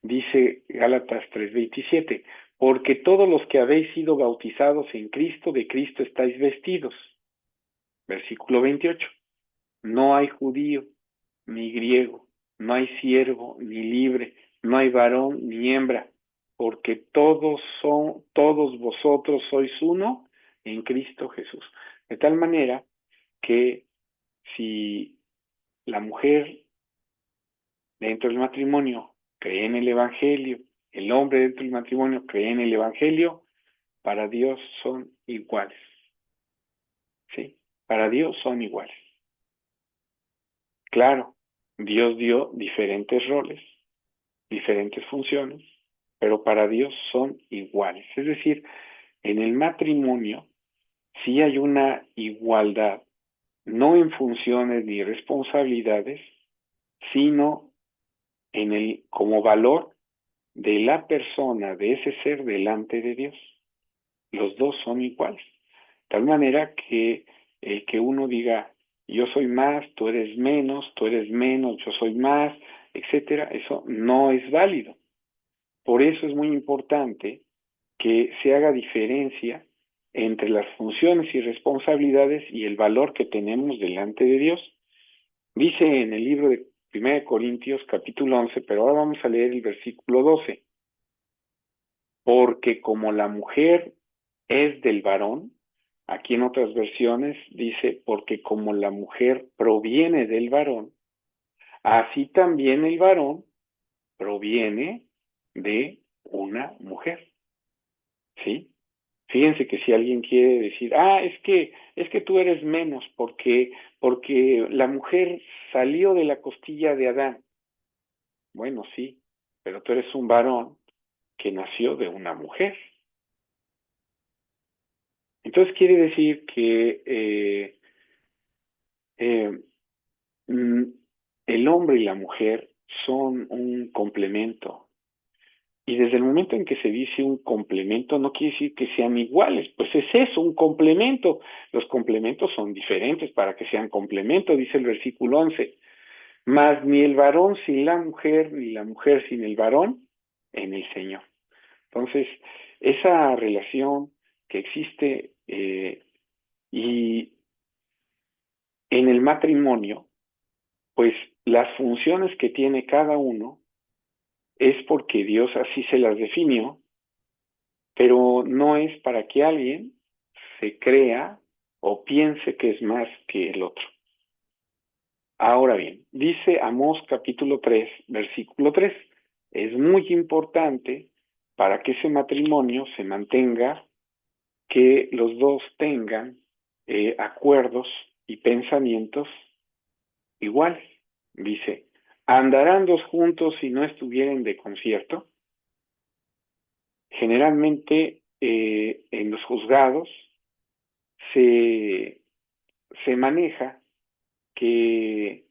dice Gálatas 3:27, porque todos los que habéis sido bautizados en Cristo, de Cristo estáis vestidos. Versículo 28, no hay judío ni griego, no hay siervo ni libre, no hay varón ni hembra, porque todos vosotros sois uno en Cristo Jesús. De tal manera que si la mujer dentro del matrimonio cree en el Evangelio, el hombre dentro del matrimonio cree en el Evangelio, para Dios son iguales. ¿Sí? Para Dios son iguales. Claro, Dios dio diferentes roles, diferentes funciones, pero para Dios son iguales. Es decir, en el matrimonio sí hay una igualdad, no en funciones ni responsabilidades, sino en el como valor de la persona, de ese ser delante de Dios. Los dos son iguales. De tal manera que el que uno diga, yo soy más, tú eres menos, yo soy más, etcétera, eso no es válido. Por eso es muy importante que se haga diferencia entre las funciones y responsabilidades y el valor que tenemos delante de Dios. Dice en el libro de 1 Corintios capítulo 11, pero ahora vamos a leer el versículo 12. Porque como la mujer es del varón, aquí en otras versiones dice, porque como la mujer proviene del varón, así también el varón proviene de una mujer. ¿Sí? Fíjense que si alguien quiere decir, es que tú eres menos porque la mujer salió de la costilla de Adán. Bueno, sí, pero tú eres un varón que nació de una mujer. Entonces quiere decir que eh, mm, el hombre y la mujer son un complemento. Y desde el momento en que se dice un complemento, no quiere decir que sean iguales, pues es eso, un complemento. Los complementos son diferentes para que sean complemento, dice el versículo 11. Mas ni el varón sin la mujer, ni la mujer sin el varón, en el Señor. Entonces, esa relación que existe y en el matrimonio, pues las funciones que tiene cada uno es porque Dios así se las definió, pero no es para que alguien se crea o piense que es más que el otro. Ahora bien, dice Amós capítulo 3, versículo 3, es muy importante para que ese matrimonio se mantenga, que los dos tengan acuerdos y pensamientos iguales. Dice, ¿andarán dos juntos si no estuvieren de concierto? Generalmente en los juzgados se, se maneja que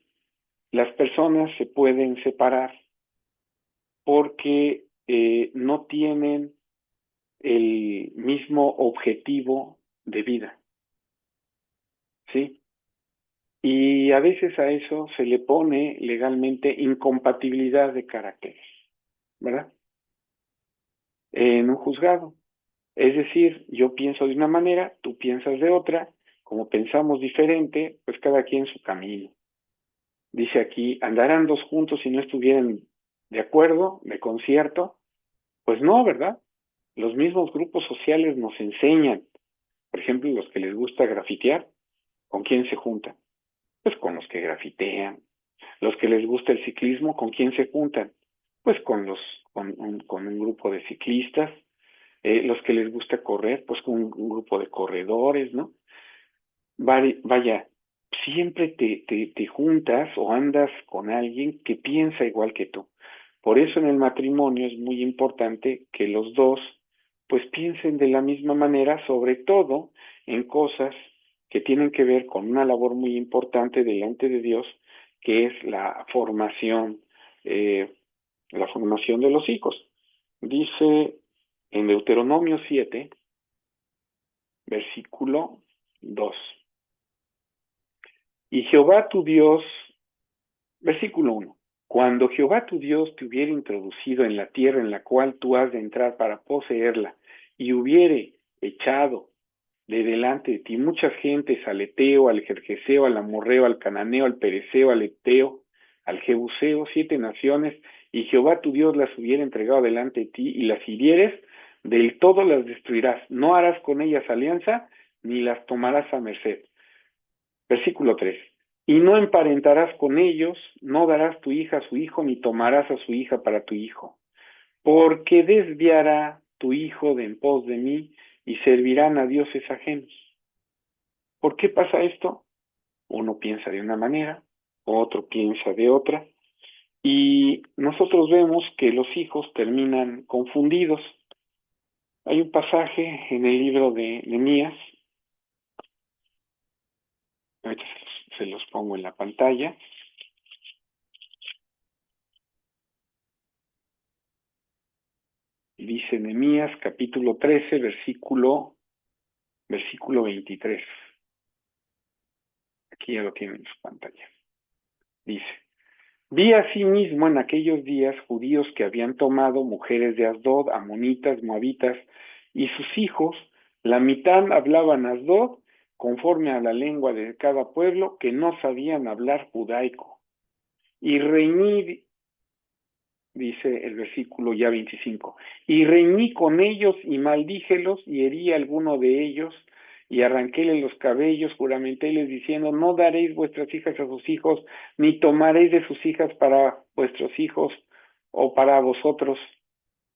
las personas se pueden separar porque no tienen el mismo objetivo de vida, ¿sí? Y a veces a eso se le pone legalmente incompatibilidad de caracteres, ¿verdad? En un juzgado. Es decir, yo pienso de una manera, tú piensas de otra, como pensamos diferente, pues cada quien su camino. Dice aquí, ¿andarán dos juntos si no estuvieran de acuerdo, de concierto? Pues no, ¿verdad? Los mismos grupos sociales nos enseñan, por ejemplo, los que les gusta grafitear, ¿con quién se juntan? Pues con los que grafitean. Los que les gusta el ciclismo, ¿con quién se juntan? Pues con un grupo de ciclistas. Los que les gusta correr, pues con un grupo de corredores, ¿no? Vaya, siempre te juntas o andas con alguien que piensa igual que tú. Por eso en el matrimonio es muy importante que los dos pues piensen de la misma manera, sobre todo en cosas que tienen que ver con una labor muy importante delante de Dios, que es eh, la formación de los hijos. Dice en Deuteronomio 7, versículo 2. Y Jehová tu Dios Versículo 1. Cuando Jehová tu Dios te hubiere introducido en la tierra en la cual tú has de entrar para poseerla, y hubiere echado de delante de ti muchas gentes, al Eteo, al Gergeseo, al Amorreo, al Cananeo, al Pereceo, al Eteo, al Jebuseo, 7 naciones, y Jehová tu Dios las hubiera entregado delante de ti, y las hirieres, del todo las destruirás. No harás con ellas alianza, ni las tomarás a merced. Versículo 3. Y no emparentarás con ellos, no darás tu hija a su hijo, ni tomarás a su hija para tu hijo, porque desviará tu hijo de en pos de mí, y servirán a dioses ajenos. ¿Por qué pasa esto? Uno piensa de una manera, otro piensa de otra, y nosotros vemos que los hijos terminan confundidos. Hay un pasaje en el libro de Nehemías, ahorita se los pongo en la pantalla. Dice Nehemías capítulo 13, versículo 23. Aquí ya lo tienen en su pantalla. Dice: vi asimismo en aquellos días judíos que habían tomado mujeres de Asdod, amonitas, moabitas, y sus hijos, la mitad hablaban Asdod, conforme a la lengua de cada pueblo, que no sabían hablar judaico. Y reiní, dice el versículo ya 25, y reiní con ellos y maldíjelos y herí a alguno de ellos y arranquéles los cabellos, juramentéles diciendo: no daréis vuestras hijas a sus hijos, ni tomaréis de sus hijas para vuestros hijos o para vosotros.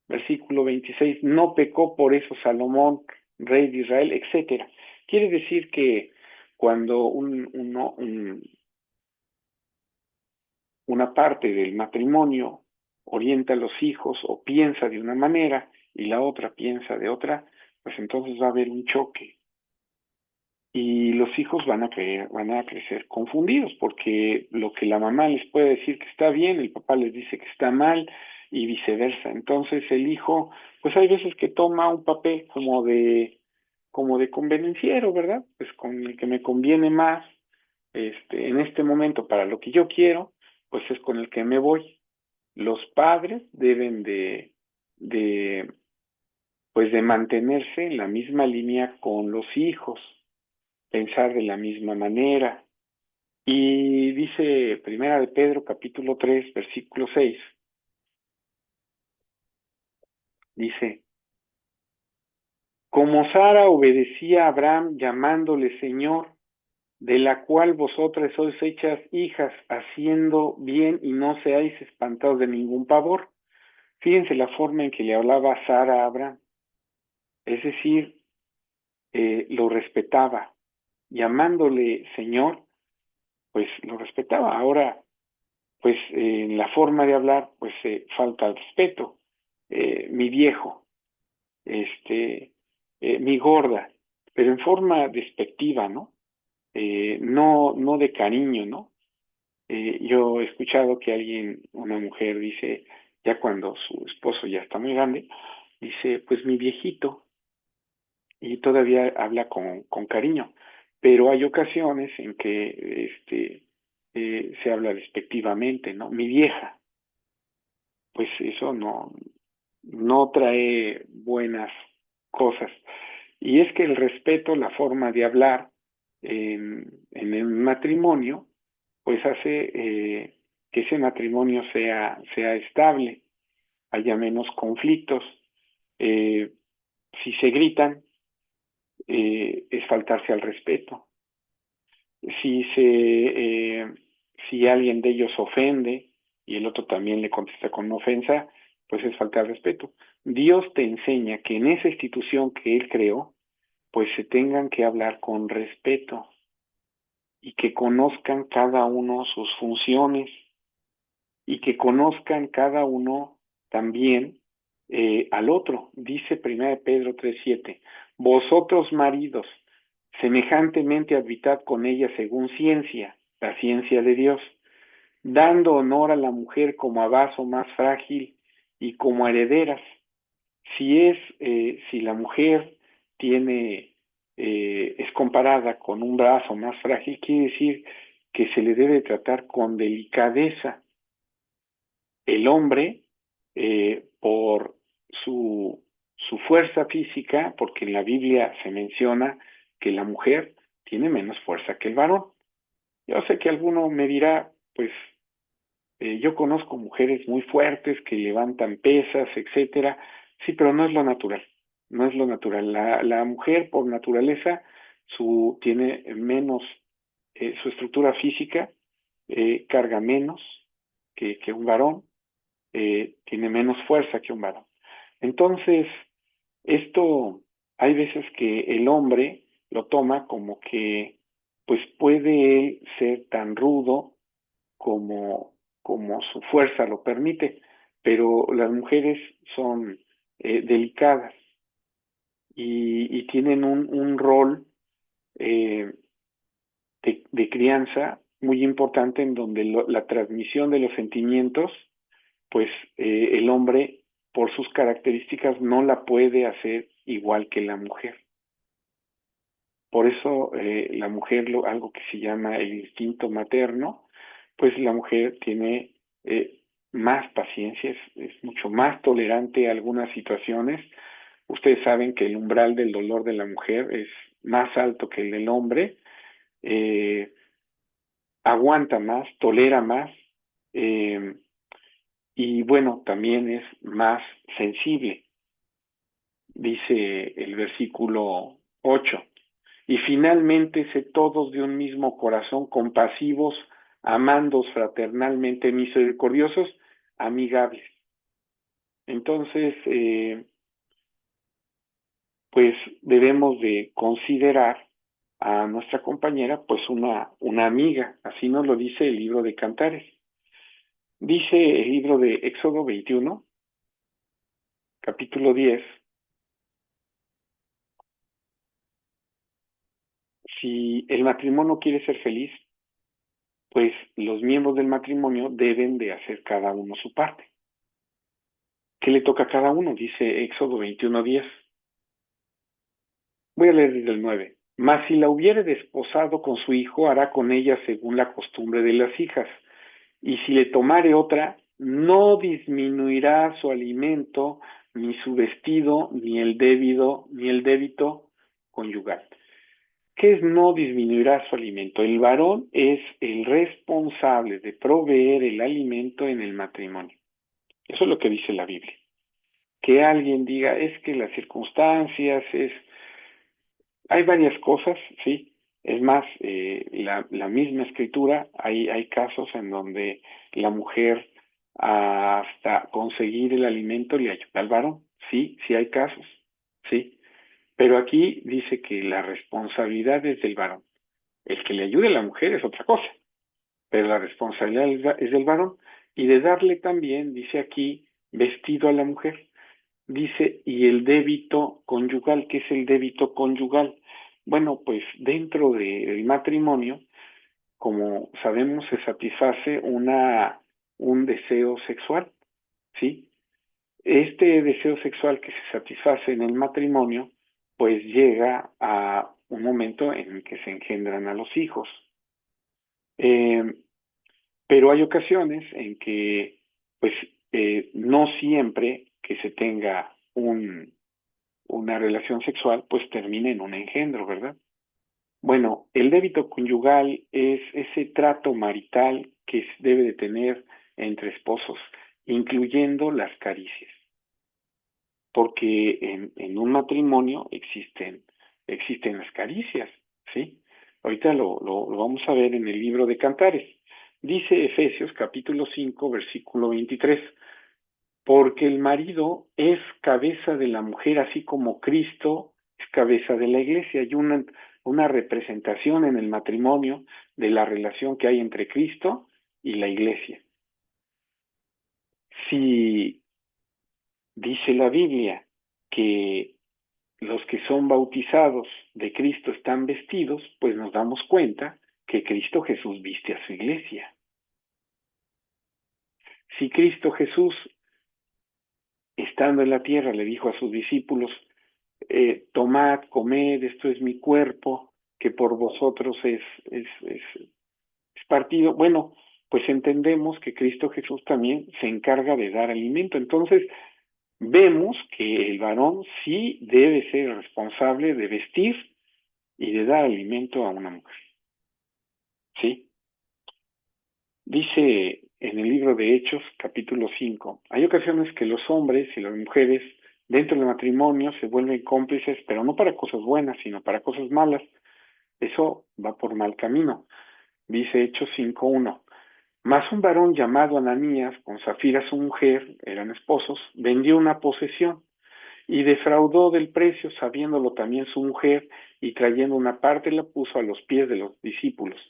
Versículo 26, no pecó por eso Salomón, rey de Israel, etcétera. Quiere decir que cuando una parte del matrimonio orienta a los hijos o piensa de una manera y la otra piensa de otra, pues entonces va a haber un choque y los hijos van a crecer confundidos porque lo que la mamá les puede decir que está bien, el papá les dice que está mal y viceversa. Entonces el hijo, pues hay veces que toma un papel como de convenenciero, ¿verdad? Pues con el que me conviene más, en este momento para lo que yo quiero, pues es con el que me voy. Los padres deben de, pues de mantenerse en la misma línea con los hijos, pensar de la misma manera. Y dice Primera de Pedro, capítulo 3 versículo 6, dice: como Sara obedecía a Abraham llamándole Señor, de la cual vosotras sois hechas hijas, haciendo bien y no seáis espantados de ningún pavor. Fíjense la forma en que le hablaba Sara a Abraham, es decir, lo respetaba, llamándole Señor, pues lo respetaba. Ahora, pues en la forma de hablar, pues falta el respeto. Mi viejo, mi gorda, pero en forma despectiva, ¿no? No de cariño, ¿no? Yo he escuchado que una mujer dice, ya cuando su esposo ya está muy grande, dice, pues mi viejito, y todavía habla con cariño, pero hay ocasiones en que se habla despectivamente, ¿no? Mi vieja, pues eso no trae buenas cosas. Y es que el respeto, la forma de hablar en el matrimonio, pues hace que ese matrimonio sea estable, haya menos conflictos. Eh, si se gritan, es faltarse al respeto. Si si alguien de ellos ofende y el otro también le contesta con una ofensa, pues es falta de respeto. Dios te enseña que en esa institución que Él creó, pues se tengan que hablar con respeto y que conozcan cada uno sus funciones y que conozcan cada uno también al otro. Dice 1 Pedro 3:7, vosotros maridos, semejantemente habitad con ella según ciencia, la ciencia de Dios, dando honor a la mujer como a vaso más frágil y como a herederas. Si la mujer es comparada con un vaso más frágil, quiere decir que se le debe tratar con delicadeza. El hombre, por su fuerza física, porque en la Biblia se menciona que la mujer tiene menos fuerza que el varón. Yo sé que alguno me dirá, pues yo conozco mujeres muy fuertes que levantan pesas, etcétera. Sí, pero no es lo natural. No es lo natural. La mujer, por naturaleza, tiene menos, su estructura física carga menos que un varón, tiene menos fuerza que un varón. Entonces, esto hay veces que el hombre lo toma como que, pues puede él ser tan rudo como, como su fuerza lo permite, pero las mujeres son delicadas y tienen un rol eh, de crianza muy importante en donde la transmisión de los sentimientos, pues el hombre, por sus características, no la puede hacer igual que la mujer. Por eso la mujer, algo que se llama el instinto materno, pues la mujer tiene más paciencia, es mucho más tolerante a algunas situaciones. Ustedes saben que el umbral del dolor de la mujer es más alto que el del hombre, eh, aguanta más, tolera más, eh, y bueno, también es más sensible, dice el versículo 8. Y finalmente, sé todos de un mismo corazón, compasivos, amandos fraternalmente, misericordiosos, amigables. Entonces, pues debemos de considerar a nuestra compañera pues una amiga, así nos lo dice el libro de Cantares. Dice el libro de Éxodo 21, capítulo 10, si el matrimonio quiere ser feliz, pues los miembros del matrimonio deben de hacer cada uno su parte. ¿Qué le toca a cada uno? Dice Éxodo 21:10. Voy a leer desde el 9. Mas si la hubiere desposado con su hijo, hará con ella según la costumbre de las hijas. Y si le tomare otra, no disminuirá su alimento, ni su vestido, ni el débito conyugal. ¿Qué es no disminuirá su alimento? El varón es el responsable de proveer el alimento en el matrimonio. Eso es lo que dice la Biblia. Que alguien diga, es que las circunstancias, hay varias cosas, sí. Es más, la misma escritura, hay casos en donde la mujer hasta conseguir el alimento le ayuda al varón, sí, sí hay casos, sí. Pero aquí dice que la responsabilidad es del varón. El que le ayude a la mujer es otra cosa, pero la responsabilidad es del varón. Y de darle también, dice aquí, vestido a la mujer. Dice, y el débito conyugal, ¿qué es el débito conyugal? Bueno, pues dentro del matrimonio, como sabemos, se satisface un deseo sexual, ¿sí? Este deseo sexual que se satisface en el matrimonio, pues llega a un momento en el que se engendran a los hijos. Eh, pero hay ocasiones en que, pues, no siempre que se tenga una relación sexual, pues termina en un engendro, ¿verdad? Bueno, el débito conyugal es ese trato marital que debe de tener entre esposos, incluyendo las caricias, porque en un matrimonio existen las caricias, ¿sí? Ahorita lo vamos a ver en el libro de Cantares. Dice Efesios capítulo 5, versículo 23, porque el marido es cabeza de la mujer, así como Cristo es cabeza de la iglesia. Hay una representación en el matrimonio de la relación que hay entre Cristo y la iglesia. Si dice la Biblia que los que son bautizados de Cristo están vestidos, pues nos damos cuenta que Cristo Jesús viste a su iglesia. Si Cristo Jesús, estando en la tierra, le dijo a sus discípulos, tomad, comed, esto es mi cuerpo, que por vosotros es partido? Bueno, pues entendemos que Cristo Jesús también se encarga de dar alimento. Entonces, vemos que el varón sí debe ser responsable de vestir y de dar alimento a una mujer. ¿Sí? Dice en el libro de Hechos, capítulo 5, hay ocasiones que los hombres y las mujeres dentro del matrimonio se vuelven cómplices, pero no para cosas buenas, sino para cosas malas. Eso va por mal camino. Dice Hechos 5:1. Mas un varón llamado Ananías, con Zafira su mujer, eran esposos, vendió una posesión y defraudó del precio, sabiéndolo también su mujer, y trayendo una parte la puso a los pies de los discípulos.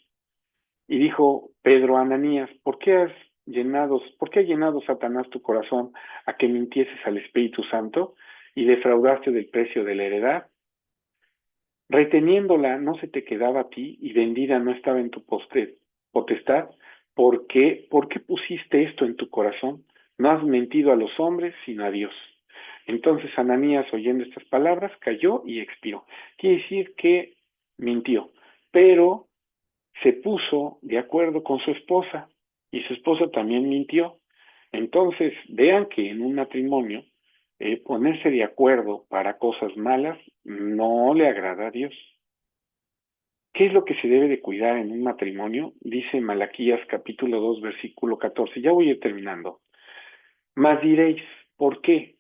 Y dijo Pedro a Ananías, ¿por qué ha llenado Satanás tu corazón a que mintieses al Espíritu Santo y defraudaste del precio de la heredad? Reteniéndola no se te quedaba a ti y vendida no estaba en tu potestad. ¿Por qué pusiste esto en tu corazón? No has mentido a los hombres, sino a Dios. Entonces Ananías, oyendo estas palabras, cayó y expiró. Quiere decir que mintió, pero se puso de acuerdo con su esposa y su esposa también mintió. Entonces, vean que en un matrimonio ponerse de acuerdo para cosas malas no le agrada a Dios. ¿Qué es lo que se debe de cuidar en un matrimonio? Dice Malaquías capítulo 2 versículo 14. Ya voy a ir terminando. Mas diréis, ¿por qué?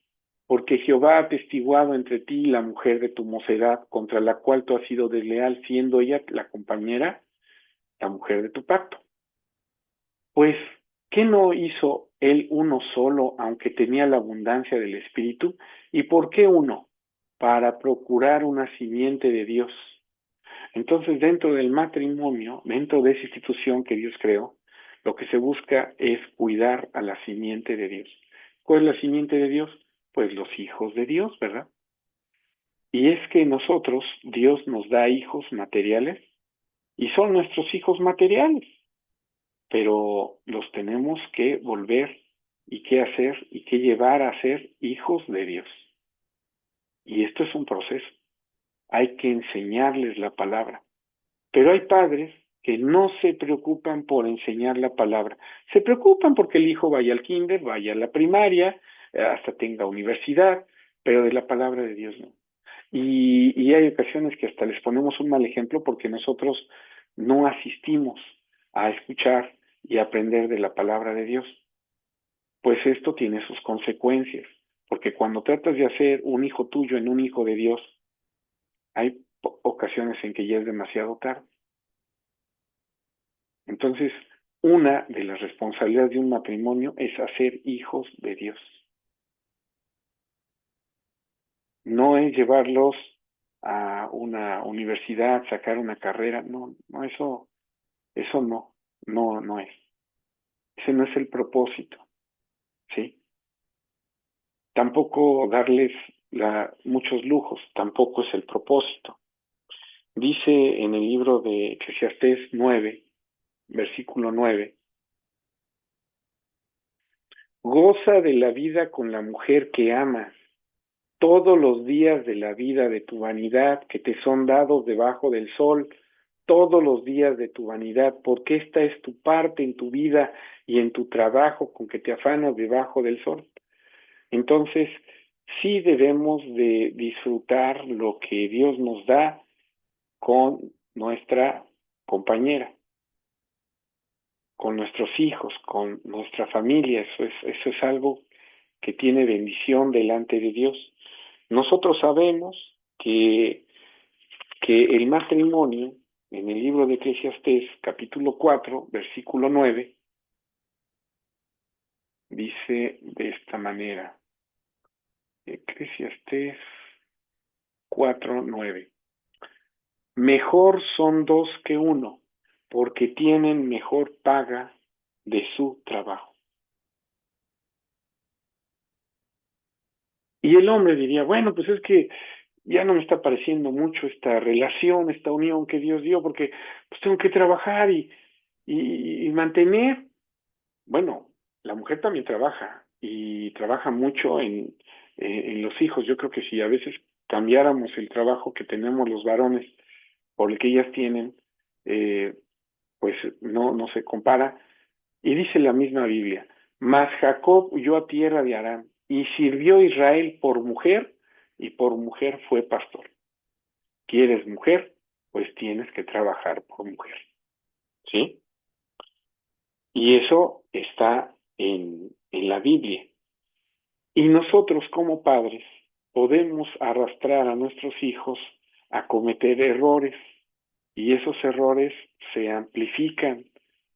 Porque Jehová ha atestiguado entre ti y la mujer de tu mocedad, contra la cual tú has sido desleal, siendo ella la compañera, la mujer de tu pacto. Pues, ¿qué no hizo él uno solo, aunque tenía la abundancia del Espíritu? ¿Y por qué uno? Para procurar una simiente de Dios. Entonces, dentro del matrimonio, dentro de esa institución que Dios creó, lo que se busca es cuidar a la simiente de Dios. ¿Cuál es la simiente de Dios? Pues los hijos de Dios, ¿verdad? Y es que nosotros, Dios nos da hijos materiales y son nuestros hijos materiales, pero los tenemos que volver y qué hacer y qué llevar a ser hijos de Dios. Y esto es un proceso. Hay que enseñarles la palabra. Pero hay padres que no se preocupan por enseñar la palabra. Se preocupan porque el hijo vaya al kinder, vaya a la primaria, hasta tenga universidad, pero de la palabra de Dios no. Y hay ocasiones que hasta les ponemos un mal ejemplo porque nosotros no asistimos a escuchar y aprender de la palabra de Dios. Pues esto tiene sus consecuencias, porque cuando tratas de hacer un hijo tuyo en un hijo de Dios, hay ocasiones en que ya es demasiado tarde. Entonces, una de las responsabilidades de un matrimonio es hacer hijos de Dios. No es llevarlos a una universidad, sacar una carrera, no, no, eso no es. Ese no es el propósito, ¿sí? Tampoco darles muchos lujos, tampoco es el propósito. Dice en el libro de Eclesiastés 9, versículo 9, goza de la vida con la mujer que amas todos los días de la vida de tu vanidad que te son dados debajo del sol, todos los días de tu vanidad, porque esta es tu parte en tu vida y en tu trabajo con que te afanas debajo del sol. Entonces, sí debemos de disfrutar lo que Dios nos da con nuestra compañera, con nuestros hijos, con nuestra familia. Eso es algo que tiene bendición delante de Dios. Nosotros sabemos que el matrimonio, en el libro de Eclesiastés, capítulo 4, versículo 9, dice de esta manera, Eclesiastés 4, 9, mejor son dos que uno, porque tienen mejor paga de su trabajo. Y el hombre diría, bueno, pues es que ya no me está pareciendo mucho esta relación, esta unión que Dios dio, porque pues tengo que trabajar y mantener. Bueno, la mujer también trabaja y trabaja mucho en los hijos. Yo creo que si a veces cambiáramos el trabajo que tenemos los varones por el que ellas tienen, eh, pues no se compara. Y dice la misma Biblia, mas Jacob huyó a tierra de Harán y sirvió a Israel por mujer, y por mujer fue pastor. ¿Quieres mujer? Pues tienes que trabajar por mujer. ¿Sí? Y eso está en la Biblia. Y nosotros como padres podemos arrastrar a nuestros hijos a cometer errores, y esos errores se amplifican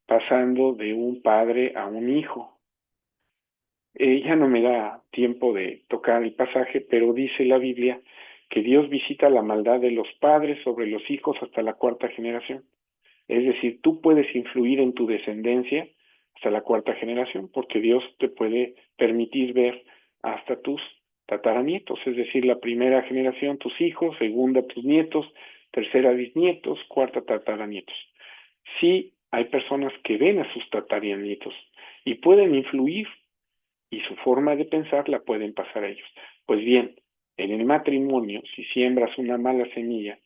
pasando de un padre a un hijo. Ya no me da tiempo de tocar el pasaje, pero dice la Biblia que Dios visita la maldad de los padres sobre los hijos hasta la cuarta generación. Es decir, tú puedes influir en tu descendencia hasta la cuarta generación, porque Dios te puede permitir ver hasta tus tataranietos, es decir, la primera generación, tus hijos, segunda, tus nietos, tercera, bisnietos, cuarta, tataranietos. Sí, hay personas que ven a sus tataranietos y pueden influir, y su forma de pensar la pueden pasar a ellos. Pues bien, en el matrimonio, si siembras una mala semilla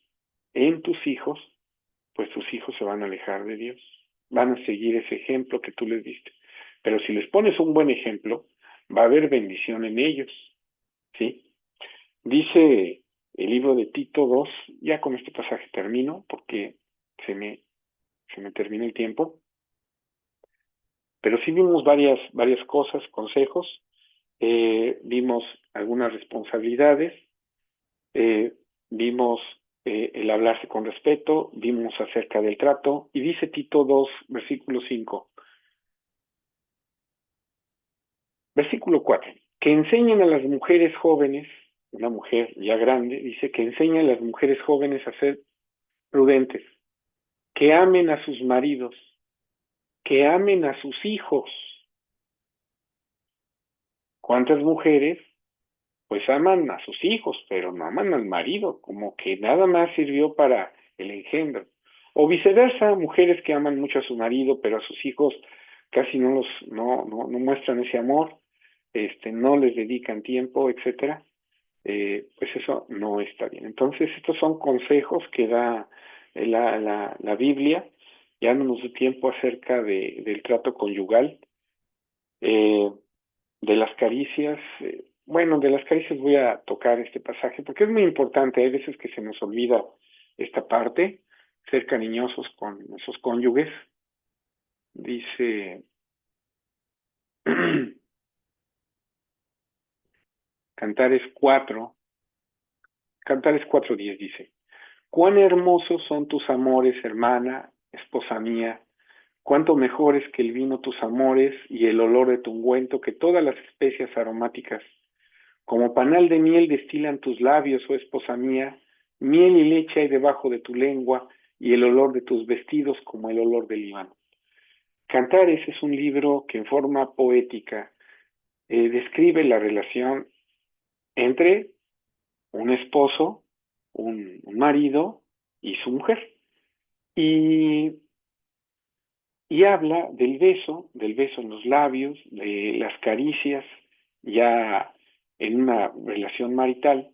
en tus hijos, pues tus hijos se van a alejar de Dios, van a seguir ese ejemplo que tú les diste. Pero si les pones un buen ejemplo, va a haber bendición en ellos, ¿sí? Dice el libro de Tito 2, ya con este pasaje termino porque se me, se me termina el tiempo, pero sí vimos varias cosas, consejos, vimos algunas responsabilidades, eh, vimos el hablarse con respeto, vimos acerca del trato, y dice Tito 2, versículo 5, versículo 4, que enseñen a las mujeres jóvenes, una mujer ya grande, dice que enseñen a las mujeres jóvenes a ser prudentes, que amen a sus maridos, que amen a sus hijos. ¿Cuántas mujeres pues aman a sus hijos, pero no aman al marido, como que nada más sirvió para el engendro? O viceversa, mujeres que aman mucho a su marido, pero a sus hijos casi no muestran ese amor, no les dedican tiempo, etcétera. Pues eso no está bien. Entonces, estos son consejos que da la Biblia. Ya no nos da tiempo acerca del trato conyugal. Eh, de las caricias, bueno, de las caricias voy a tocar este pasaje porque es muy importante. Hay veces que se nos olvida esta parte, ser cariñosos con esos cónyuges. Dice Cantares 4, Cantares 4:10 dice, cuán hermosos son tus amores, hermana, esposa mía, cuánto mejores que el vino tus amores y el olor de tu ungüento que todas las especias aromáticas. Como panal de miel destilan tus labios, oh esposa mía, miel y leche hay debajo de tu lengua, y el olor de tus vestidos como el olor del Líbano. Cantares es un libro que en forma poética describe la relación entre un esposo, un marido y su mujer. Y, y habla del beso en los labios, de las caricias, ya en una relación marital.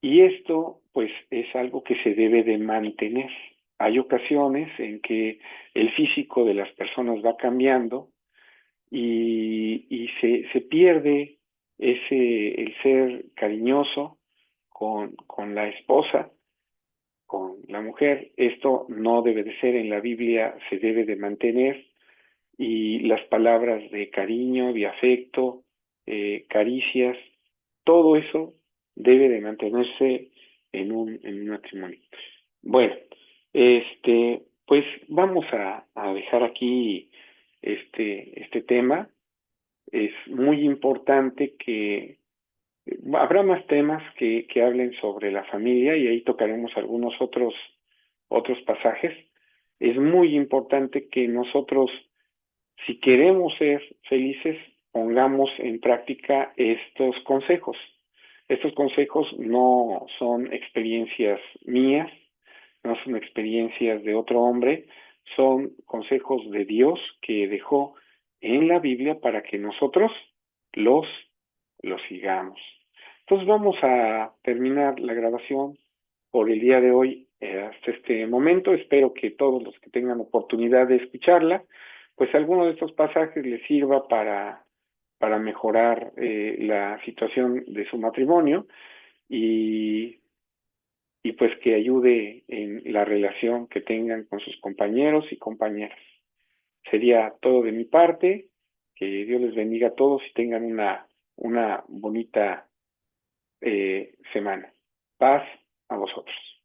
Y esto, pues, es algo que se debe de mantener. Hay ocasiones en que el físico de las personas va cambiando y se pierde el ser cariñoso con la esposa, con la mujer. Esto no debe de ser en la Biblia, se debe de mantener, y las palabras de cariño, de afecto, caricias, todo eso debe de mantenerse en un matrimonio. Bueno, pues vamos a dejar aquí este tema. Es muy importante que habrá más temas que hablen sobre la familia, y ahí tocaremos algunos otros pasajes. Es muy importante que nosotros, si queremos ser felices, pongamos en práctica estos consejos. Estos consejos no son experiencias mías, no son experiencias de otro hombre, son consejos de Dios que dejó en la Biblia para que nosotros los, los sigamos. Entonces vamos a terminar la grabación por el día de hoy hasta este momento. Espero que todos los que tengan oportunidad de escucharla, pues alguno de estos pasajes les sirva para mejorar la situación de su matrimonio y, y pues que ayude en la relación que tengan con sus compañeros y compañeras. Sería todo de mi parte. Que Dios les bendiga a todos y tengan una bonita semana. Paz a vosotros.